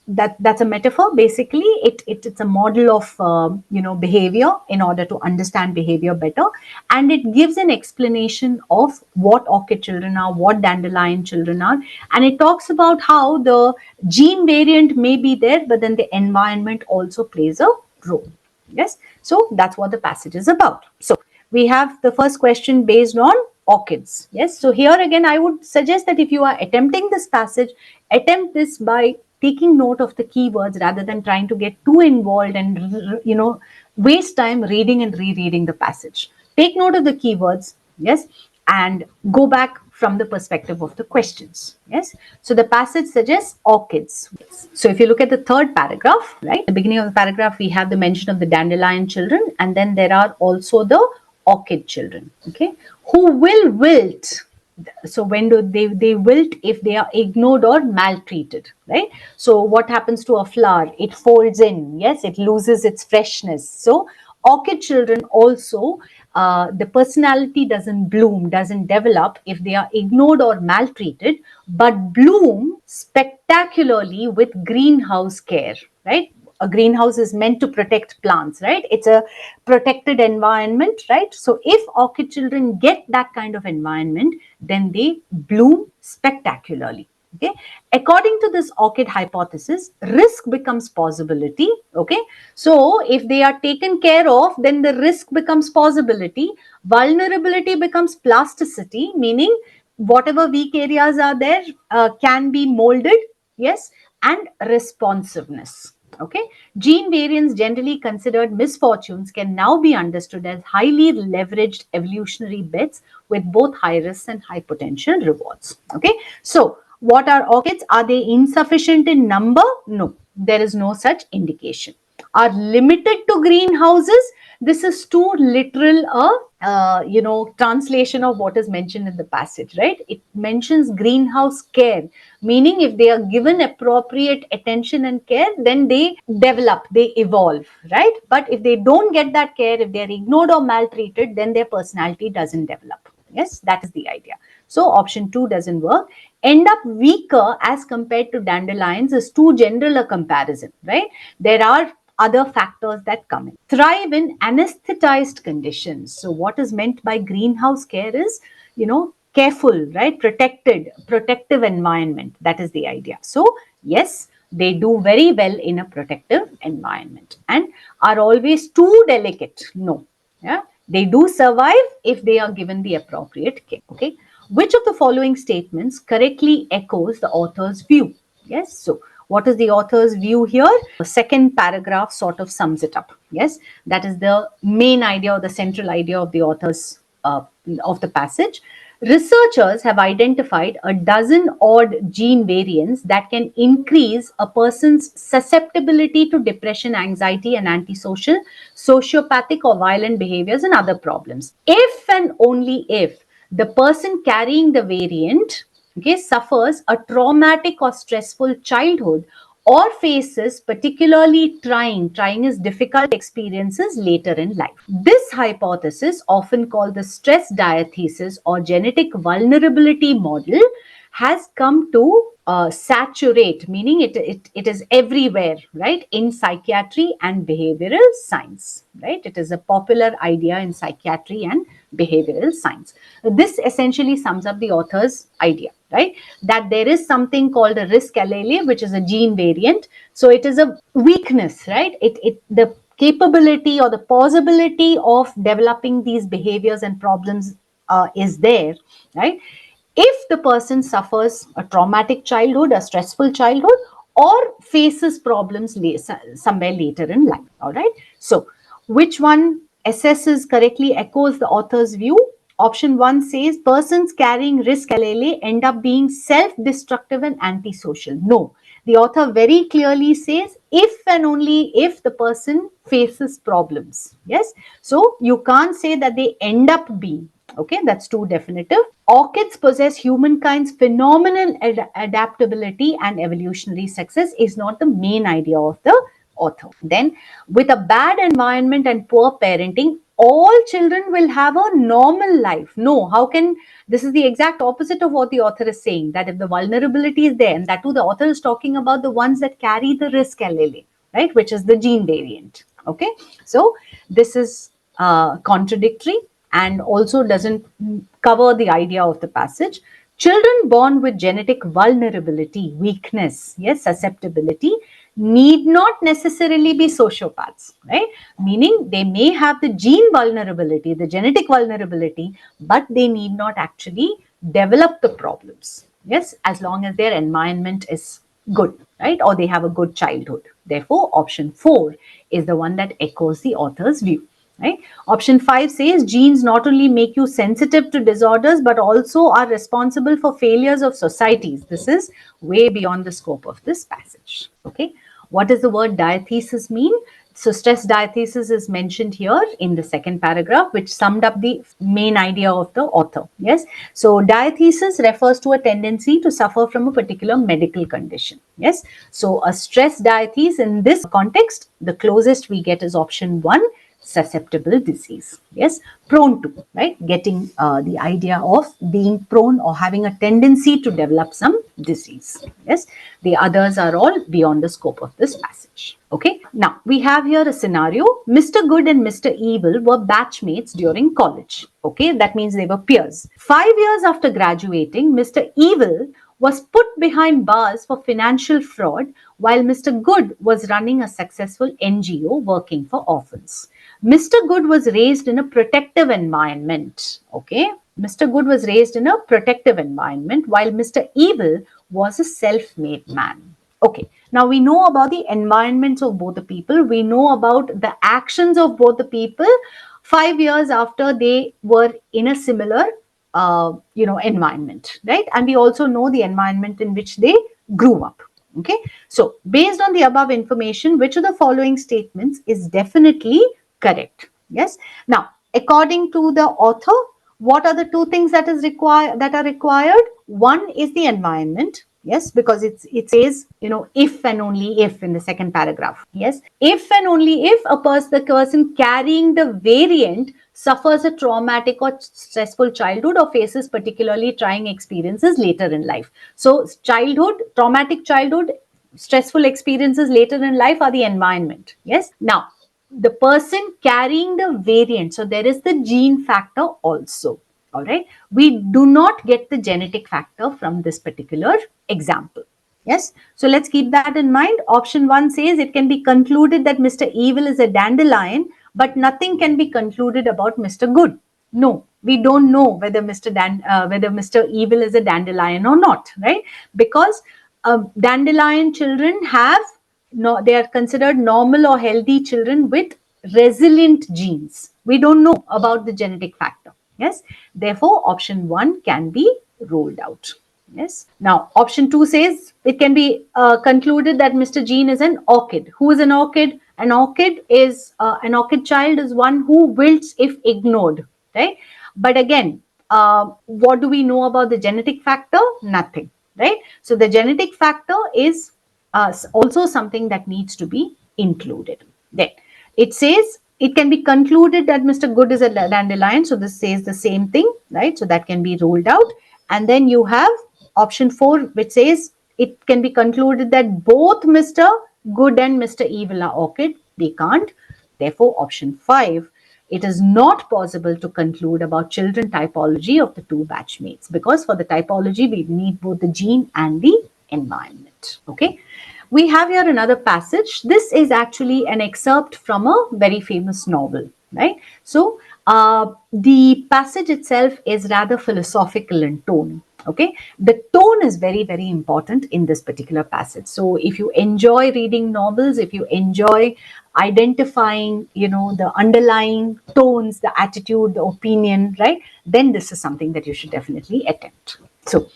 that's a metaphor. Basically, it's a model of behavior in order to understand behavior better, and it gives an explanation of what orchid children are, what dandelion children are, and it talks about how the gene variant may be there, but then the environment also plays a role. Yes, so that's what the passage is about. So we have the first question based on orchids. Yes, so here again I would suggest that if you are attempting this passage, attempt this by taking note of the keywords rather than trying to get too involved and waste time reading and rereading the passage. Take note of the keywords, yes, and go back from the perspective of the questions. Yes, so the passage suggests orchids. So if you look at the third paragraph, right, the beginning of the paragraph, we have the mention of the dandelion children, and then there are also the orchid children, okay, who will wilt. So when do they wilt? If they are ignored or maltreated, right? So what happens to a flower? It folds in, yes, it loses its freshness. So orchid children also, the personality doesn't bloom, doesn't develop if they are ignored or maltreated, but bloom spectacularly with greenhouse care, right? A greenhouse is meant to protect plants, right? It's a protected environment, right? So if orchid children get that kind of environment, then they bloom spectacularly. Okay, according to this orchid hypothesis, risk becomes possibility. Okay, so if they are taken care of, then the risk becomes possibility, vulnerability becomes plasticity, meaning whatever weak areas are there can be molded, yes, and responsiveness. Okay, gene variants generally considered misfortunes can now be understood as highly leveraged evolutionary bets with both high risks and high potential rewards. Okay, so what are orchids? Are they insufficient in number? No, there is no such indication. Are limited to greenhouses? This is too literal translation of what is mentioned in the passage, right? It mentions greenhouse care, meaning if they are given appropriate attention and care, then they develop, they evolve, right? But if they don't get that care, if they are ignored or maltreated, then their personality doesn't develop. Yes, that is the idea. So option 2 doesn't work. End up weaker as compared to dandelions is too general a comparison, right? There are other factors that come in. Thrive in anesthetized conditions. So what is meant by greenhouse care is, careful, right? Protective environment. That is the idea. So yes, they do very well in a protective environment and are always too delicate. No. Yeah. They do survive if they are given the appropriate care. Okay. Which of the following statements correctly echoes the author's view? Yes. So what is the author's view here? The second paragraph sort of sums it up. Yes, that is the main idea or the central idea of the author's of the passage. Researchers have identified a dozen odd gene variants that can increase a person's susceptibility to depression, anxiety, and antisocial, sociopathic, or violent behaviors and other problems. If and only if the person carrying the variant, okay, suffers a traumatic or stressful childhood or faces particularly trying is difficult experiences later in life. This hypothesis, often called the stress diathesis or genetic vulnerability model, has come to saturate, meaning it is everywhere, right, in psychiatry and behavioral science, right? It is a popular idea in psychiatry and behavioral science. This essentially sums up the author's idea, right? That there is something called a risk allele, which is a gene variant. So it is a weakness, right? The capability or the possibility of developing these behaviors and problems is there, right? If the person suffers a traumatic childhood, a stressful childhood, or faces problems somewhere later in life. All right. So, which one assesses correctly, echoes the author's view? Option 1 says persons carrying risk allele end up being self-destructive and antisocial. No, the author very clearly says if and only if the person faces problems. Yes. So you can't say that they end up being. Okay, that's too definitive. Orchids possess humankind's phenomenal adaptability and evolutionary success is not the main idea of the author. Then, with a bad environment and poor parenting, all children will have a normal life. No, how can, this is the exact opposite of what the author is saying, that if the vulnerability is there, and that too the author is talking about the ones that carry the risk allele, right, which is the gene variant. Okay, so this is contradictory and also doesn't cover the idea of the passage. Children born with genetic vulnerability, weakness, yes, susceptibility, need not necessarily be sociopaths, right? Meaning they may have the gene vulnerability, the genetic vulnerability, but they need not actually develop the problems, yes, as long as their environment is good, right? Or they have a good childhood. Therefore, option 4 is the one that echoes the author's view. Right? Option 5 says genes not only make you sensitive to disorders but also are responsible for failures of societies. This is way beyond the scope of this passage. Okay, what does the word diathesis mean? So stress diathesis is mentioned here in the second paragraph, which summed up the main idea of the author. Yes. So diathesis refers to a tendency to suffer from a particular medical condition. Yes. So a stress diathesis in this context, the closest we get is option 1, susceptible disease. Yes, prone to, right? Getting the idea of being prone or having a tendency to develop some disease. Yes, the others are all beyond the scope of this passage. Okay, now we have here a scenario. Mr. Good and Mr. Evil were batchmates during college. Okay, that means they were peers. 5 years after graduating, Mr. Evil was put behind bars for financial fraud while Mr. Good was running a successful NGO working for orphans. Mr. Good was raised in a protective environment. Okay. Mr. Good was raised in a protective environment while Mr. Evil was a self-made man. Okay. Now we know about the environments of both the people. We know about the actions of both the people 5 years after they were in a similar environment, right? And we also know the environment in which they grew up. Okay. So based on the above information, which of the following statements is definitely correct? Yes. Now, according to the author, what are the two things that are required? One is the environment. Yes, because it says, if and only if in the second paragraph. Yes, if and only if the person carrying the variant suffers a traumatic or stressful childhood or faces particularly trying experiences later in life. So traumatic childhood, stressful experiences later in life are the environment. Yes. Now, the person carrying the variant, so there is the gene factor also. All right. We do not get the genetic factor from this particular example. Yes. So let's keep that in mind. Option 1 says it can be concluded that Mr. Evil is a dandelion, but nothing can be concluded about Mr. Good. No, we don't know whether Mr. Evil is a dandelion or not, right? Because dandelion children they are considered normal or healthy children with resilient genes. We don't know about the genetic factor. Yes. Therefore, option 1 can be ruled out. Yes. Now, option 2 says it can be concluded that Mr. Gene is an orchid. Who is an orchid? An orchid child is one who wilts if ignored. Right. But again, what do we know about the genetic factor? Nothing. Right. So the genetic factor is also something that needs to be included. Then it says it can be concluded that Mr. Good is a dandelion. So this says the same thing, right? So that can be ruled out. And then you have option 4, which says it can be concluded that both Mr. Good and Mr. Evil are orchid. They can't. Therefore, option 5, it is not possible to conclude about children typology of the two batchmates, because for the typology, we need both the gene and the environment. Okay. We have here another passage. This is actually an excerpt from a very famous novel, right? So the passage itself is rather philosophical in tone. Okay, the tone is very, very important in this particular passage. So if you enjoy reading novels, if you enjoy identifying, the underlying tones, the attitude, the opinion, right, then this is something that you should definitely attempt. So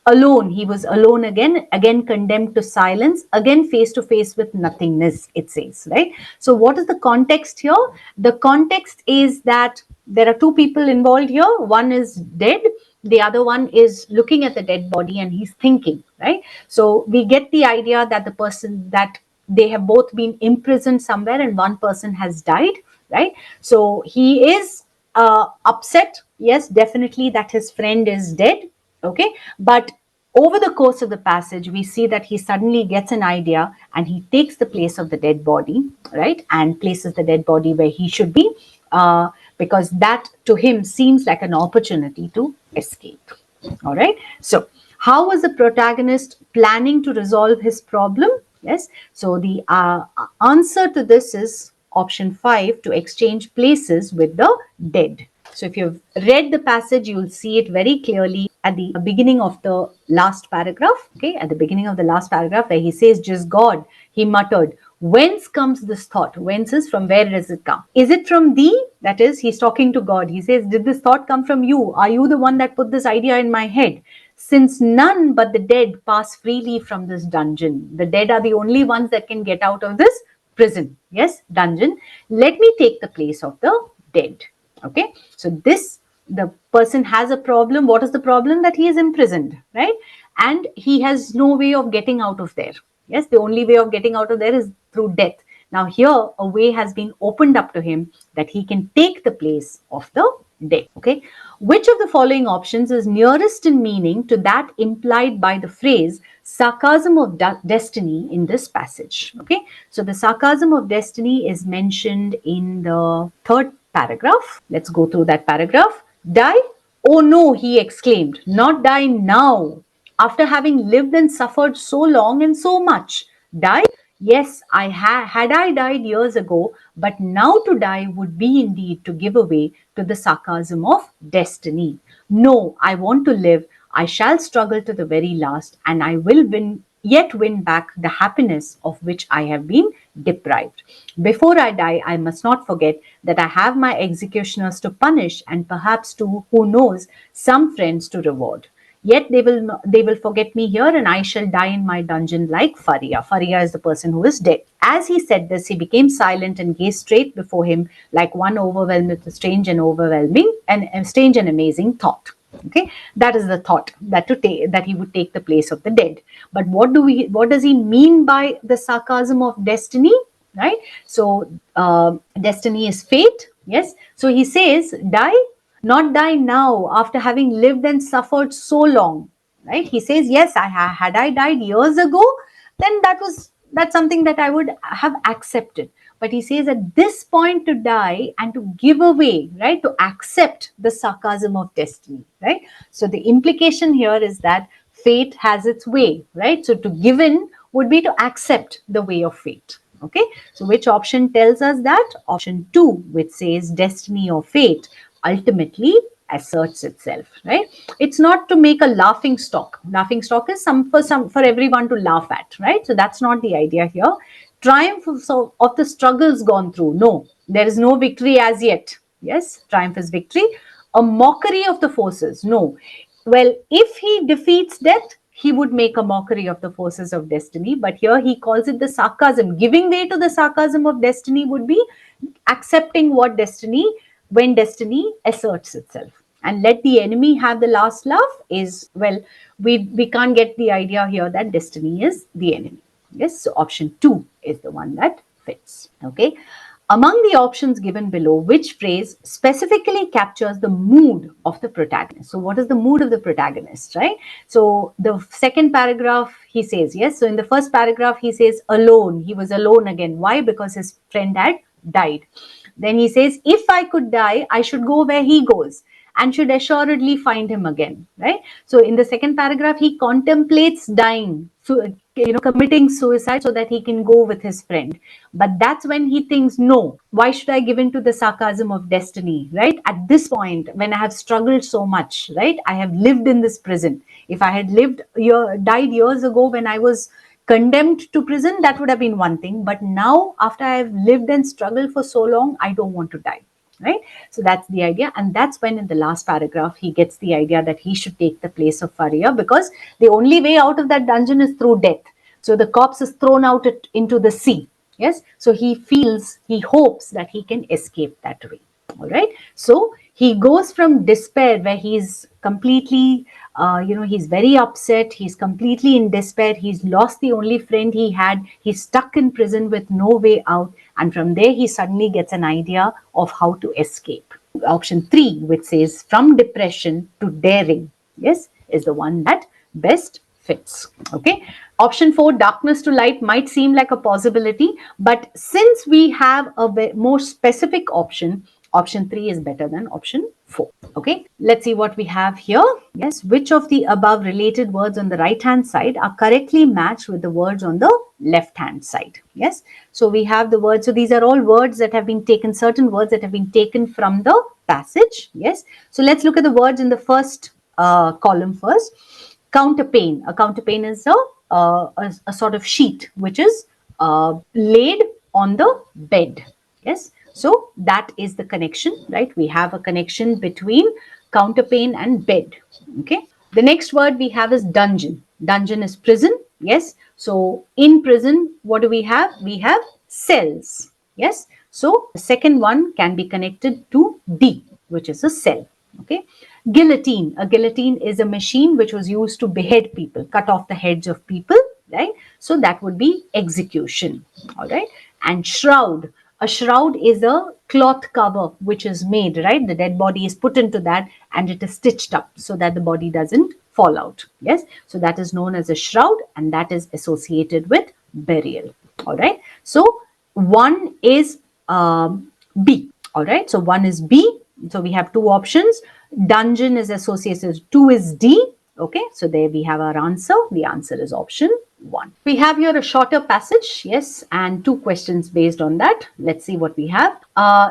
alone. He was alone again condemned to silence, again face to face with nothingness, it says, right? So what is the context here? The context is that there are two people involved here. One is dead, the other one is looking at the dead body and he's thinking, right? So we get the idea that the person, that they have both been imprisoned somewhere and one person has died, right? So he is upset, yes, definitely, that his friend is dead. Okay, but over the course of the passage, we see that he suddenly gets an idea and he takes the place of the dead body, right, and places the dead body where he should be, because that to him seems like an opportunity to escape. All right. So, how was the protagonist planning to resolve his problem? Yes. So, the answer to this is option 5, to exchange places with the dead. So, if you've read the passage, you will see it very clearly at the beginning of the last paragraph. Okay. At the beginning of the last paragraph, where he says, "Just God," he muttered. Whence comes this thought? Whence is from where does it come? Is it from thee? That is, he's talking to God. He says, did this thought come from you? Are you the one that put this idea in my head? Since none but the dead pass freely from this dungeon. The dead are the only ones that can get out of this prison. Yes, dungeon. Let me take the place of the dead. Okay. So the person has a problem. What is the problem? That he is imprisoned, right? And he has no way of getting out of there. Yes, the only way of getting out of there is through death. Now here a way has been opened up to him that he can take the place of the dead. Okay. Which of the following options is nearest in meaning to that implied by the phrase sarcasm of destiny in this passage? Okay. So the sarcasm of destiny is mentioned in the third paragraph. Let's go through that paragraph. Die? Oh no, he exclaimed. Not die now, after having lived and suffered so long and so much. Die? Yes, had I died years ago, but now to die would be indeed to give away to the sarcasm of destiny. No, I want to live. I shall struggle to the very last, and I will yet win back the happiness of which I have been deprived. Before I die, I must not forget that I have my executioners to punish, and perhaps to, who knows, some friends to reward. Yet they will forget me here, and I shall die in my dungeon like Faria. Faria is the person who is dead. As he said this, he became silent and gazed straight before him, like one overwhelmed with a strange and strange and amazing thought. Okay, that is the thought that that he would take the place of the dead. But what does he mean by the sarcasm of destiny? Right. So destiny is fate. Yes. So he says, die, not die now, after having lived and suffered so long. Right. He says, yes, had I died years ago, then that's something that I would have accepted. But he says at this point to die and to give away, right, to accept the sarcasm of destiny, right? So the implication here is that fate has its way, right? So to give in would be to accept the way of fate. Okay, so which option tells us that? Option 2, which says destiny or fate ultimately asserts itself, right? It's not to make a laughing stock. Laughing stock is for everyone to laugh at, right? So that's not the idea here. Triumph of the struggles gone through. No, there is no victory as yet. Yes, triumph is victory. A mockery of the forces. No. Well, if he defeats death, he would make a mockery of the forces of destiny. But here he calls it the sarcasm. Giving way to the sarcasm of destiny would be accepting when destiny asserts itself. And let the enemy have the last laugh is, well, we can't get the idea here that destiny is the enemy. Yes, so option 2 is the one that fits. Okay. Among the options given below, which phrase specifically captures the mood of the protagonist? So what is the mood of the protagonist, right? So the second paragraph, he says, yes. So in the first paragraph, he says alone. He was alone again. Why? Because his friend had died. Then he says, if I could die, I should go where he goes and should assuredly find him again, right? So in the second paragraph, he contemplates dying, so, committing suicide so that he can go with his friend. But that's when he thinks, no, why should I give in to the sarcasm of destiny, right? At this point, when I have struggled so much, right? I have lived in this prison. If I had died years ago when I was condemned to prison, that would have been one thing. But now, after I have lived and struggled for so long, I don't want to die. right? So that's the idea. And that's when in the last paragraph, he gets the idea that he should take the place of Faria, because the only way out of that dungeon is through death. So the corpse is thrown out into the sea. Yes. So he hopes that he can escape that way. All right. So he goes from despair, where he's completely, he's very upset. He's completely in despair. He's lost the only friend he had. He's stuck in prison with no way out. And from there, he suddenly gets an idea of how to escape. Option 3, which says from depression to daring, yes, is the one that best fits. Okay. Option 4, darkness to light, might seem like a possibility, but since we have a more specific option, option 3 is better than option 4. Okay, let's see what we have here. Yes, which of the above related words on the right hand side are correctly matched with the words on the left hand side? Yes, so we have the words. So these are all words that have been taken, certain words that have been taken from the passage. Yes, so let's look at the words in the first column first. Counterpane. A counterpane is a sort of sheet which is laid on the bed. Yes. So that is the connection, right? We have a connection between counterpane and bed. Okay. The next word we have is dungeon. Dungeon is prison. Yes. So in prison, what do we have? We have cells. Yes. So the second one can be connected to D, which is a cell. Okay. Guillotine. A guillotine is a machine which was used to behead people, cut off the heads of people, right? So that would be execution. All right. And shroud. A shroud is a cloth cover which is made, right? The dead body is put into that and it is stitched up so that the body doesn't fall out. Yes. So that is known as a shroud, and that is associated with burial. All right. So one is B. All right. So one is B. So we have two options. Dungeon is associated. 2 is D. Okay. So there we have our answer. The answer is option 1. We have here a shorter passage. Yes. And 2 questions based on that. Let's see what we have.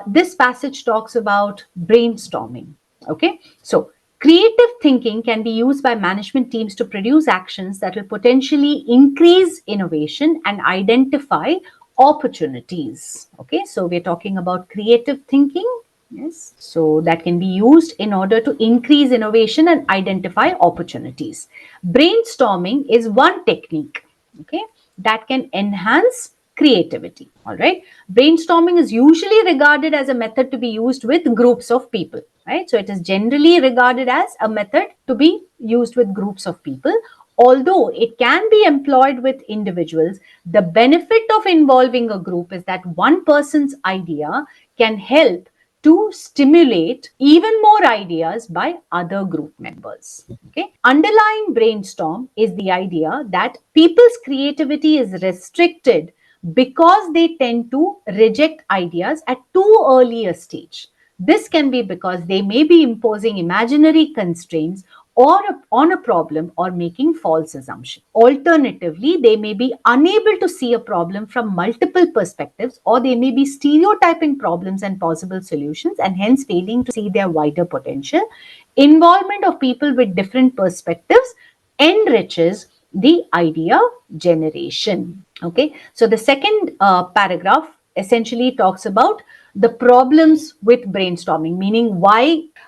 This passage talks about brainstorming. Okay. So creative thinking can be used by management teams to produce actions that will potentially increase innovation and identify opportunities. Okay, so we're talking about creative thinking. Yes, so that can be used in order to increase innovation and identify opportunities. Brainstorming is one technique, okay, that can enhance creativity. All right, brainstorming is usually regarded as a method to be used with groups of people, right? So it is generally regarded as a method to be used with groups of people. Although it can be employed with individuals, the benefit of involving a group is that one person's idea can help to stimulate even more ideas by other group members. Okay. Underlying brainstorm is the idea that people's creativity is restricted because they tend to reject ideas at too early a stage. This can be because they may be imposing imaginary constraints on a problem or making false assumptions. Alternatively, they may be unable to see a problem from multiple perspectives, or they may be stereotyping problems and possible solutions and hence failing to see their wider potential. Involvement of people with different perspectives enriches the idea generation. Okay, so the second paragraph essentially talks about the problems with brainstorming, meaning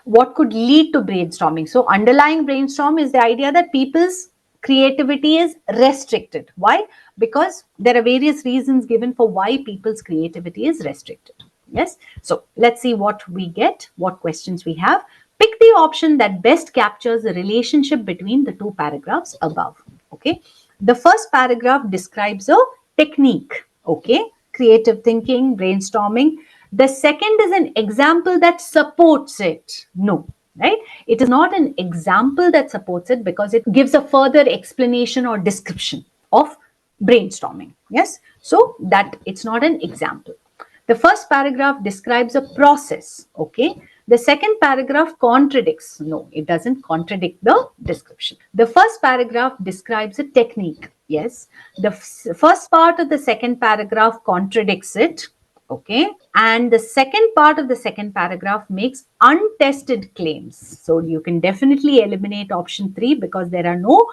what could lead to brainstorming. So underlying brainstorm is the idea that people's creativity is restricted. Why? Because there are various reasons given for why people's creativity is restricted. Yes. So let's see what we get, what questions we have. Pick the option that best captures the relationship between the 2 paragraphs above. Okay. The first paragraph describes a technique. Okay. Creative thinking, brainstorming. The second is an example that supports it. No, right? It is not an example that supports it because it gives a further explanation or description of brainstorming. Yes. So that it's not an example. The first paragraph describes a process. Okay. The second paragraph contradicts. No, it doesn't contradict the description. The first paragraph describes a technique. Yes. The first part of the second paragraph contradicts it. Okay. And the second part of the second paragraph makes untested claims. So you can definitely eliminate option 3 because there are no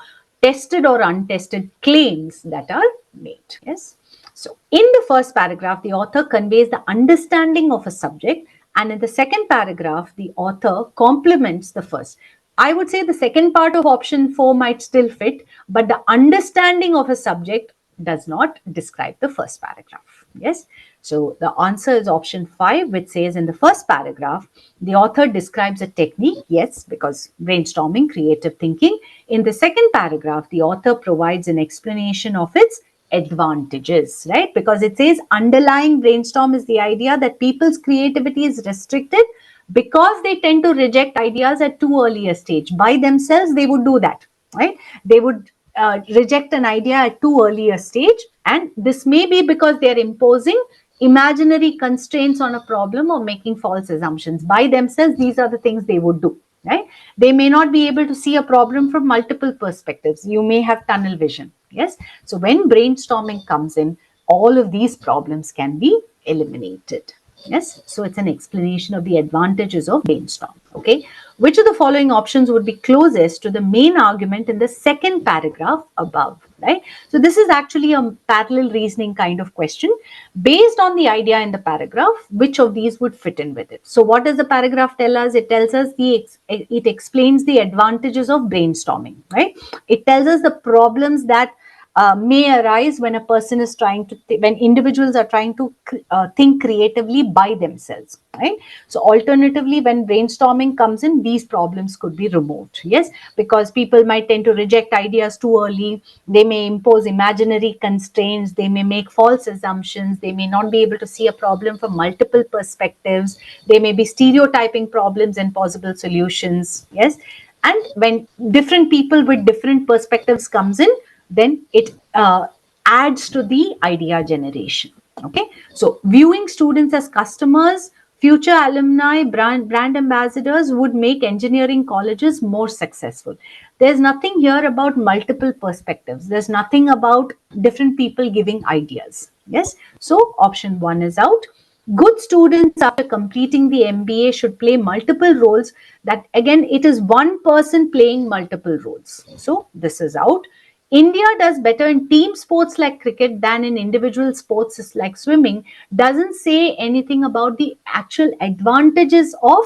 tested or untested claims that are made. Yes. So in the first paragraph, the author conveys the understanding of a subject And in the second paragraph, the author complements the first. I would say the second part of option 4 might still fit, but the understanding of a subject does not describe the first paragraph. Yes. So the answer is option 5, which says in the first paragraph, the author describes a technique. Yes, because brainstorming, creative thinking. In the second paragraph, the author provides an explanation of its advantages, right? Because it says underlying brainstorm is the idea that people's creativity is restricted because they tend to reject ideas at too early a stage. By themselves, they would do that, right? They would reject an idea at too early a stage, and this may be because they are imposing imaginary constraints on a problem or making false assumptions. By themselves, these are the things they would do, right? They may not be able to see a problem from multiple perspectives. You may have tunnel vision. Yes. So when brainstorming comes in, all of these problems can be eliminated. Yes. So it's an explanation of the advantages of brainstorm. Okay. Which of the following options would be closest to the main argument in the second paragraph above? Right. So this is actually a parallel reasoning kind of question. Based on the idea in the paragraph, which of these would fit in with it? So what does the paragraph tell us? It tells us it explains the advantages of brainstorming, right? It tells us the problems that may arise when a person is trying to when individuals are trying to think creatively by themselves, right? So alternatively, when brainstorming comes in, these problems could be removed. Yes, because people might tend to reject ideas too early. They may impose imaginary constraints. They may make false assumptions. They may not be able to see a problem from multiple perspectives. They may be stereotyping problems and possible solutions. Yes, and when different people with different perspectives comes in, then it adds to the idea generation. Okay, so viewing students as customers, future alumni, brand ambassadors would make engineering colleges more successful. There's nothing here about multiple perspectives. There's nothing about different people giving ideas. Yes, so option 1 is out. Good students after completing the MBA should play multiple roles. That again, it is one person playing multiple roles. So this is out. India does better in team sports like cricket than in individual sports like swimming doesn't say anything about the actual advantages of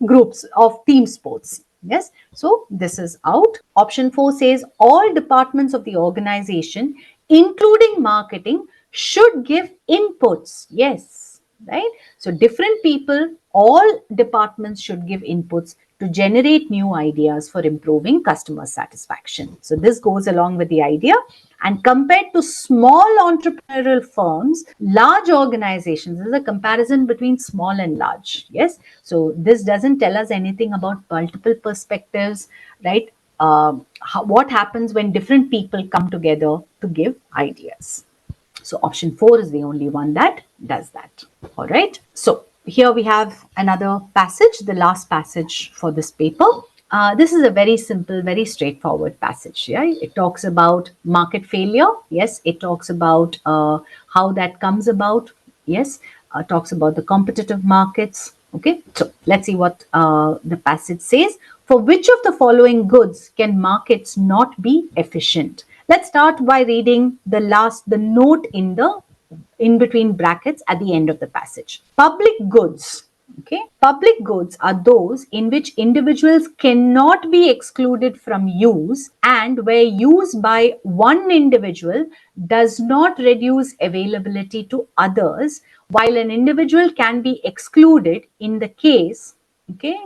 groups of team sports. Yes, so this is out. Option 4 says all departments of the organization, including marketing, should give inputs. Yes, right? So different people, all departments should give inputs to generate new ideas for improving customer satisfaction. So this goes along with the idea. And compared to small entrepreneurial firms, large organizations, this is a comparison between small and large. Yes. So this doesn't tell us anything about multiple perspectives, right? What happens when different people come together to give ideas. So option 4 is the only one that does that. All right. So here we have another passage, the last passage for this paper. This is a very simple, very straightforward passage. Yeah, it talks about market failure. Yes, it talks about how that comes about. Yes, talks about the competitive markets. Okay, so let's see what the passage says. For which of the following goods can markets not be efficient? Let's start by reading the note in between brackets at the end of the passage. Public goods. Okay. Public goods are those in which individuals cannot be excluded from use and where use by one individual does not reduce availability to others, while an individual can be excluded in the case, okay,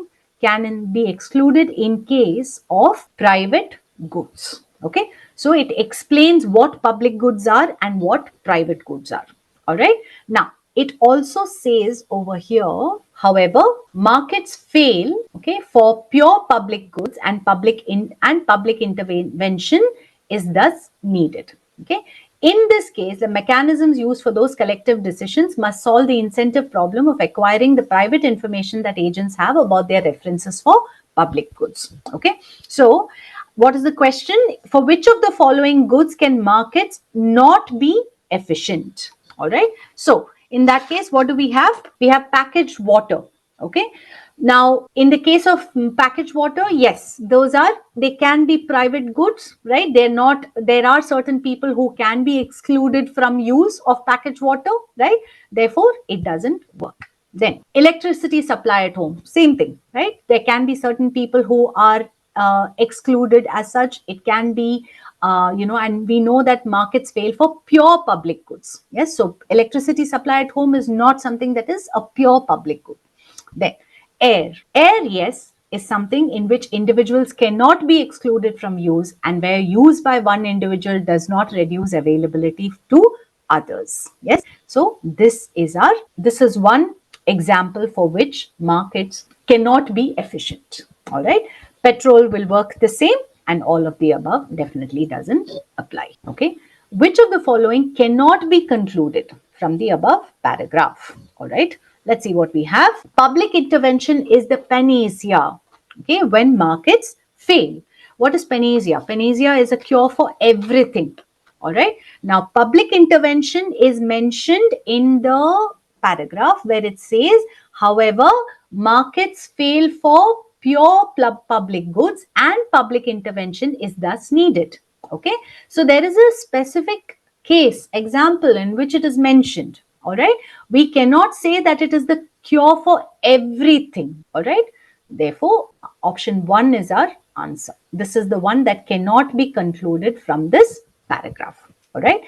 can be excluded in case of private goods. Okay. So it explains what public goods are and what private goods are. All right. Now, it also says over here, however, markets fail, okay, for pure public goods and public intervention is thus needed. Okay. In this case, the mechanisms used for those collective decisions must solve the incentive problem of acquiring the private information that agents have about their references for public goods. Okay. So, what is the question? For which of the following goods can markets not be efficient? All right. So, in that case, what do we have? We have packaged water. Okay. Now, in the case of packaged water, yes, they can be private goods, right? There are certain people who can be excluded from use of packaged water, right? Therefore, it doesn't work. Then electricity supply at home, same thing, right? There can be certain people who are excluded as such. It can be, and we know that markets fail for pure public goods. Yes, so electricity supply at home is not something that is a pure public good. Then air. Air, yes, is something in which individuals cannot be excluded from use and where use by one individual does not reduce availability to others. Yes, so this is one example for which markets cannot be efficient. All right, petrol will work the same, and all of the above definitely doesn't apply. Okay, which of the following cannot be concluded from the above paragraph? All right, let's see what we have. Public intervention is the panacea, okay, when markets fail. What is panacea? Panacea is a cure for everything. All right, now public intervention is mentioned in the paragraph where it says, however, markets fail for pure public goods and public intervention is thus needed. Okay, so there is a specific case example in which it is mentioned. All right, we cannot say that it is the cure for everything. All right, therefore option 1 is our answer. This is the one that cannot be concluded from this paragraph. All right,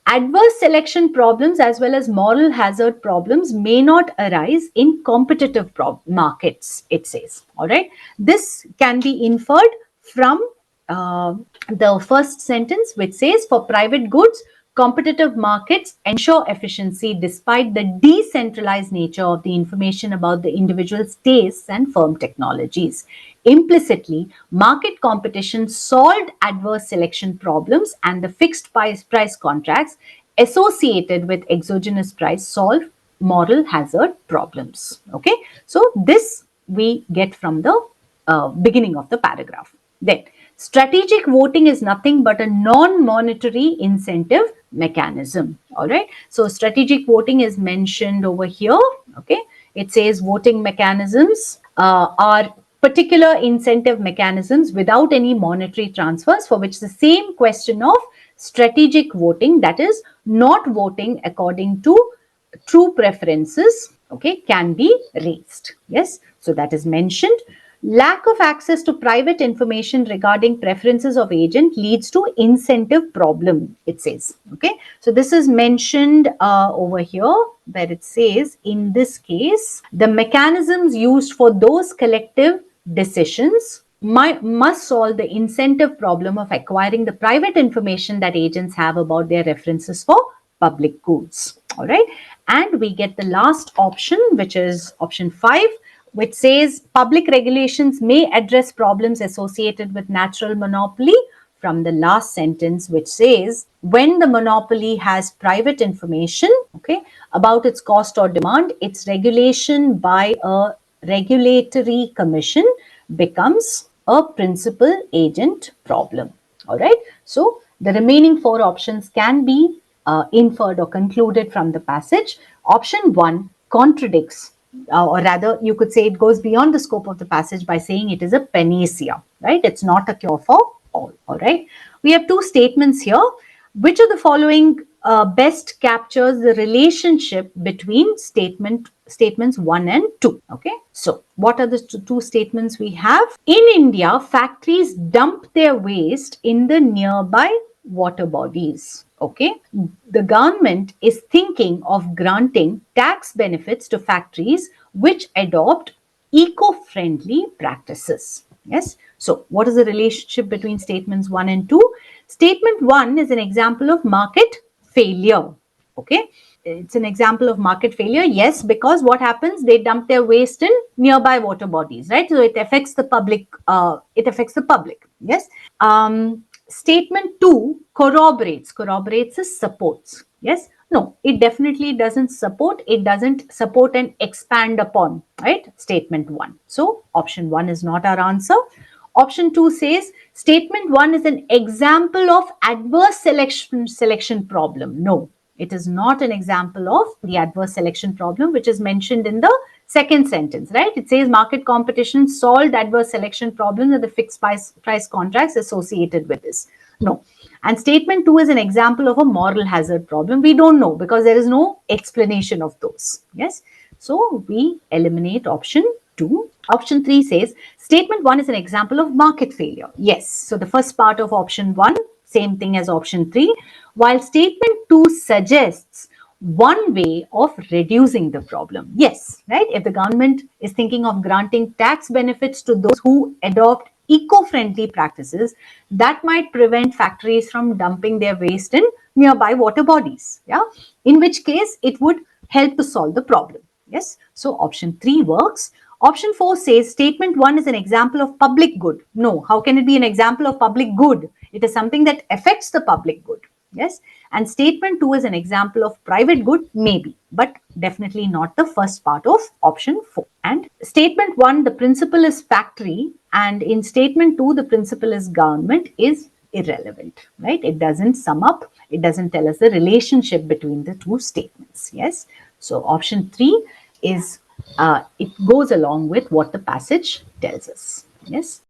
adverse selection problems as well as moral hazard problems may not arise in competitive markets, it says. All right, this can be inferred from the first sentence, which says, for private goods, competitive markets ensure efficiency despite the decentralized nature of the information about the individual's tastes and firm technologies. Implicitly, market competition solved adverse selection problems, and the fixed price contracts associated with exogenous price solve moral hazard problems. Okay, so this we get from the beginning of the paragraph. Then, strategic voting is nothing but a non-monetary incentive mechanism. All right, so strategic voting is mentioned over here. Okay, it says voting mechanisms are particular incentive mechanisms without any monetary transfers for which the same question of strategic voting, that is not voting according to true preferences, okay, can be raised. Yes, so that is mentioned. Lack of access to private information regarding preferences of agent leads to incentive problem, it says. Okay, so this is mentioned over here where it says, in this case, the mechanisms used for those collective decisions must solve the incentive problem of acquiring the private information that agents have about their references for public goods. All right, and we get the last option, which is option 5, which says public regulations may address problems associated with natural monopoly, from the last sentence, which says when the monopoly has private information, okay, about its cost or demand, its regulation by a regulatory commission becomes a principal agent problem. All right, so the remaining 4 options can be inferred or concluded from the passage. Option 1 contradicts, or rather you could say it goes beyond the scope of the passage by saying it is a panacea, right? It's not a cure for all. All right, we have 2 statements here. Which of the following best captures the relationship between statements 1 and 2? Okay, so what are the 2 statements we have? In India, factories dump their waste in the nearby water bodies. Okay, the government is thinking of granting tax benefits to factories which adopt eco-friendly practices. Yes, so what is the relationship between statements 1 and 2? Statement 1 is an example of market failure. Okay, it's an example of market failure, yes, because what happens, they dump their waste in nearby water bodies, right? So it affects the public. Yes. Statement 2 corroborates is supports. Yes, no, it definitely doesn't support. It doesn't support and expand upon, right, statement 1. So option 1 is not our answer. Option 2 says statement 1 is an example of adverse selection problem. No, it is not an example of the adverse selection problem which is mentioned in the second sentence, right? It says market competition solved adverse selection problems and the fixed price contracts associated with this. No. And statement 2 is an example of a moral hazard problem. We don't know because there is no explanation of those. Yes. So we eliminate option 2. Option 3 says statement 1 is an example of market failure. Yes. So the first part of option 1, same thing as option 3, while statement 2 suggests one way of reducing the problem. Yes, right? If the government is thinking of granting tax benefits to those who adopt eco-friendly practices, that might prevent factories from dumping their waste in nearby water bodies. Yeah, in which case it would help to solve the problem. Yes, so option 3 works. Option 4 says statement 1 is an example of public good. No, how can it be an example of public good? It is something that affects the public good. Yes, and statement 2 is an example of private good, maybe, but definitely not the first part of option 4. And statement 1, the principle is factory, and in statement 2, the principle is government, is irrelevant, right? It doesn't sum up, it doesn't tell us the relationship between the two statements. Yes, so option 3 is it goes along with what the passage tells us. Yes.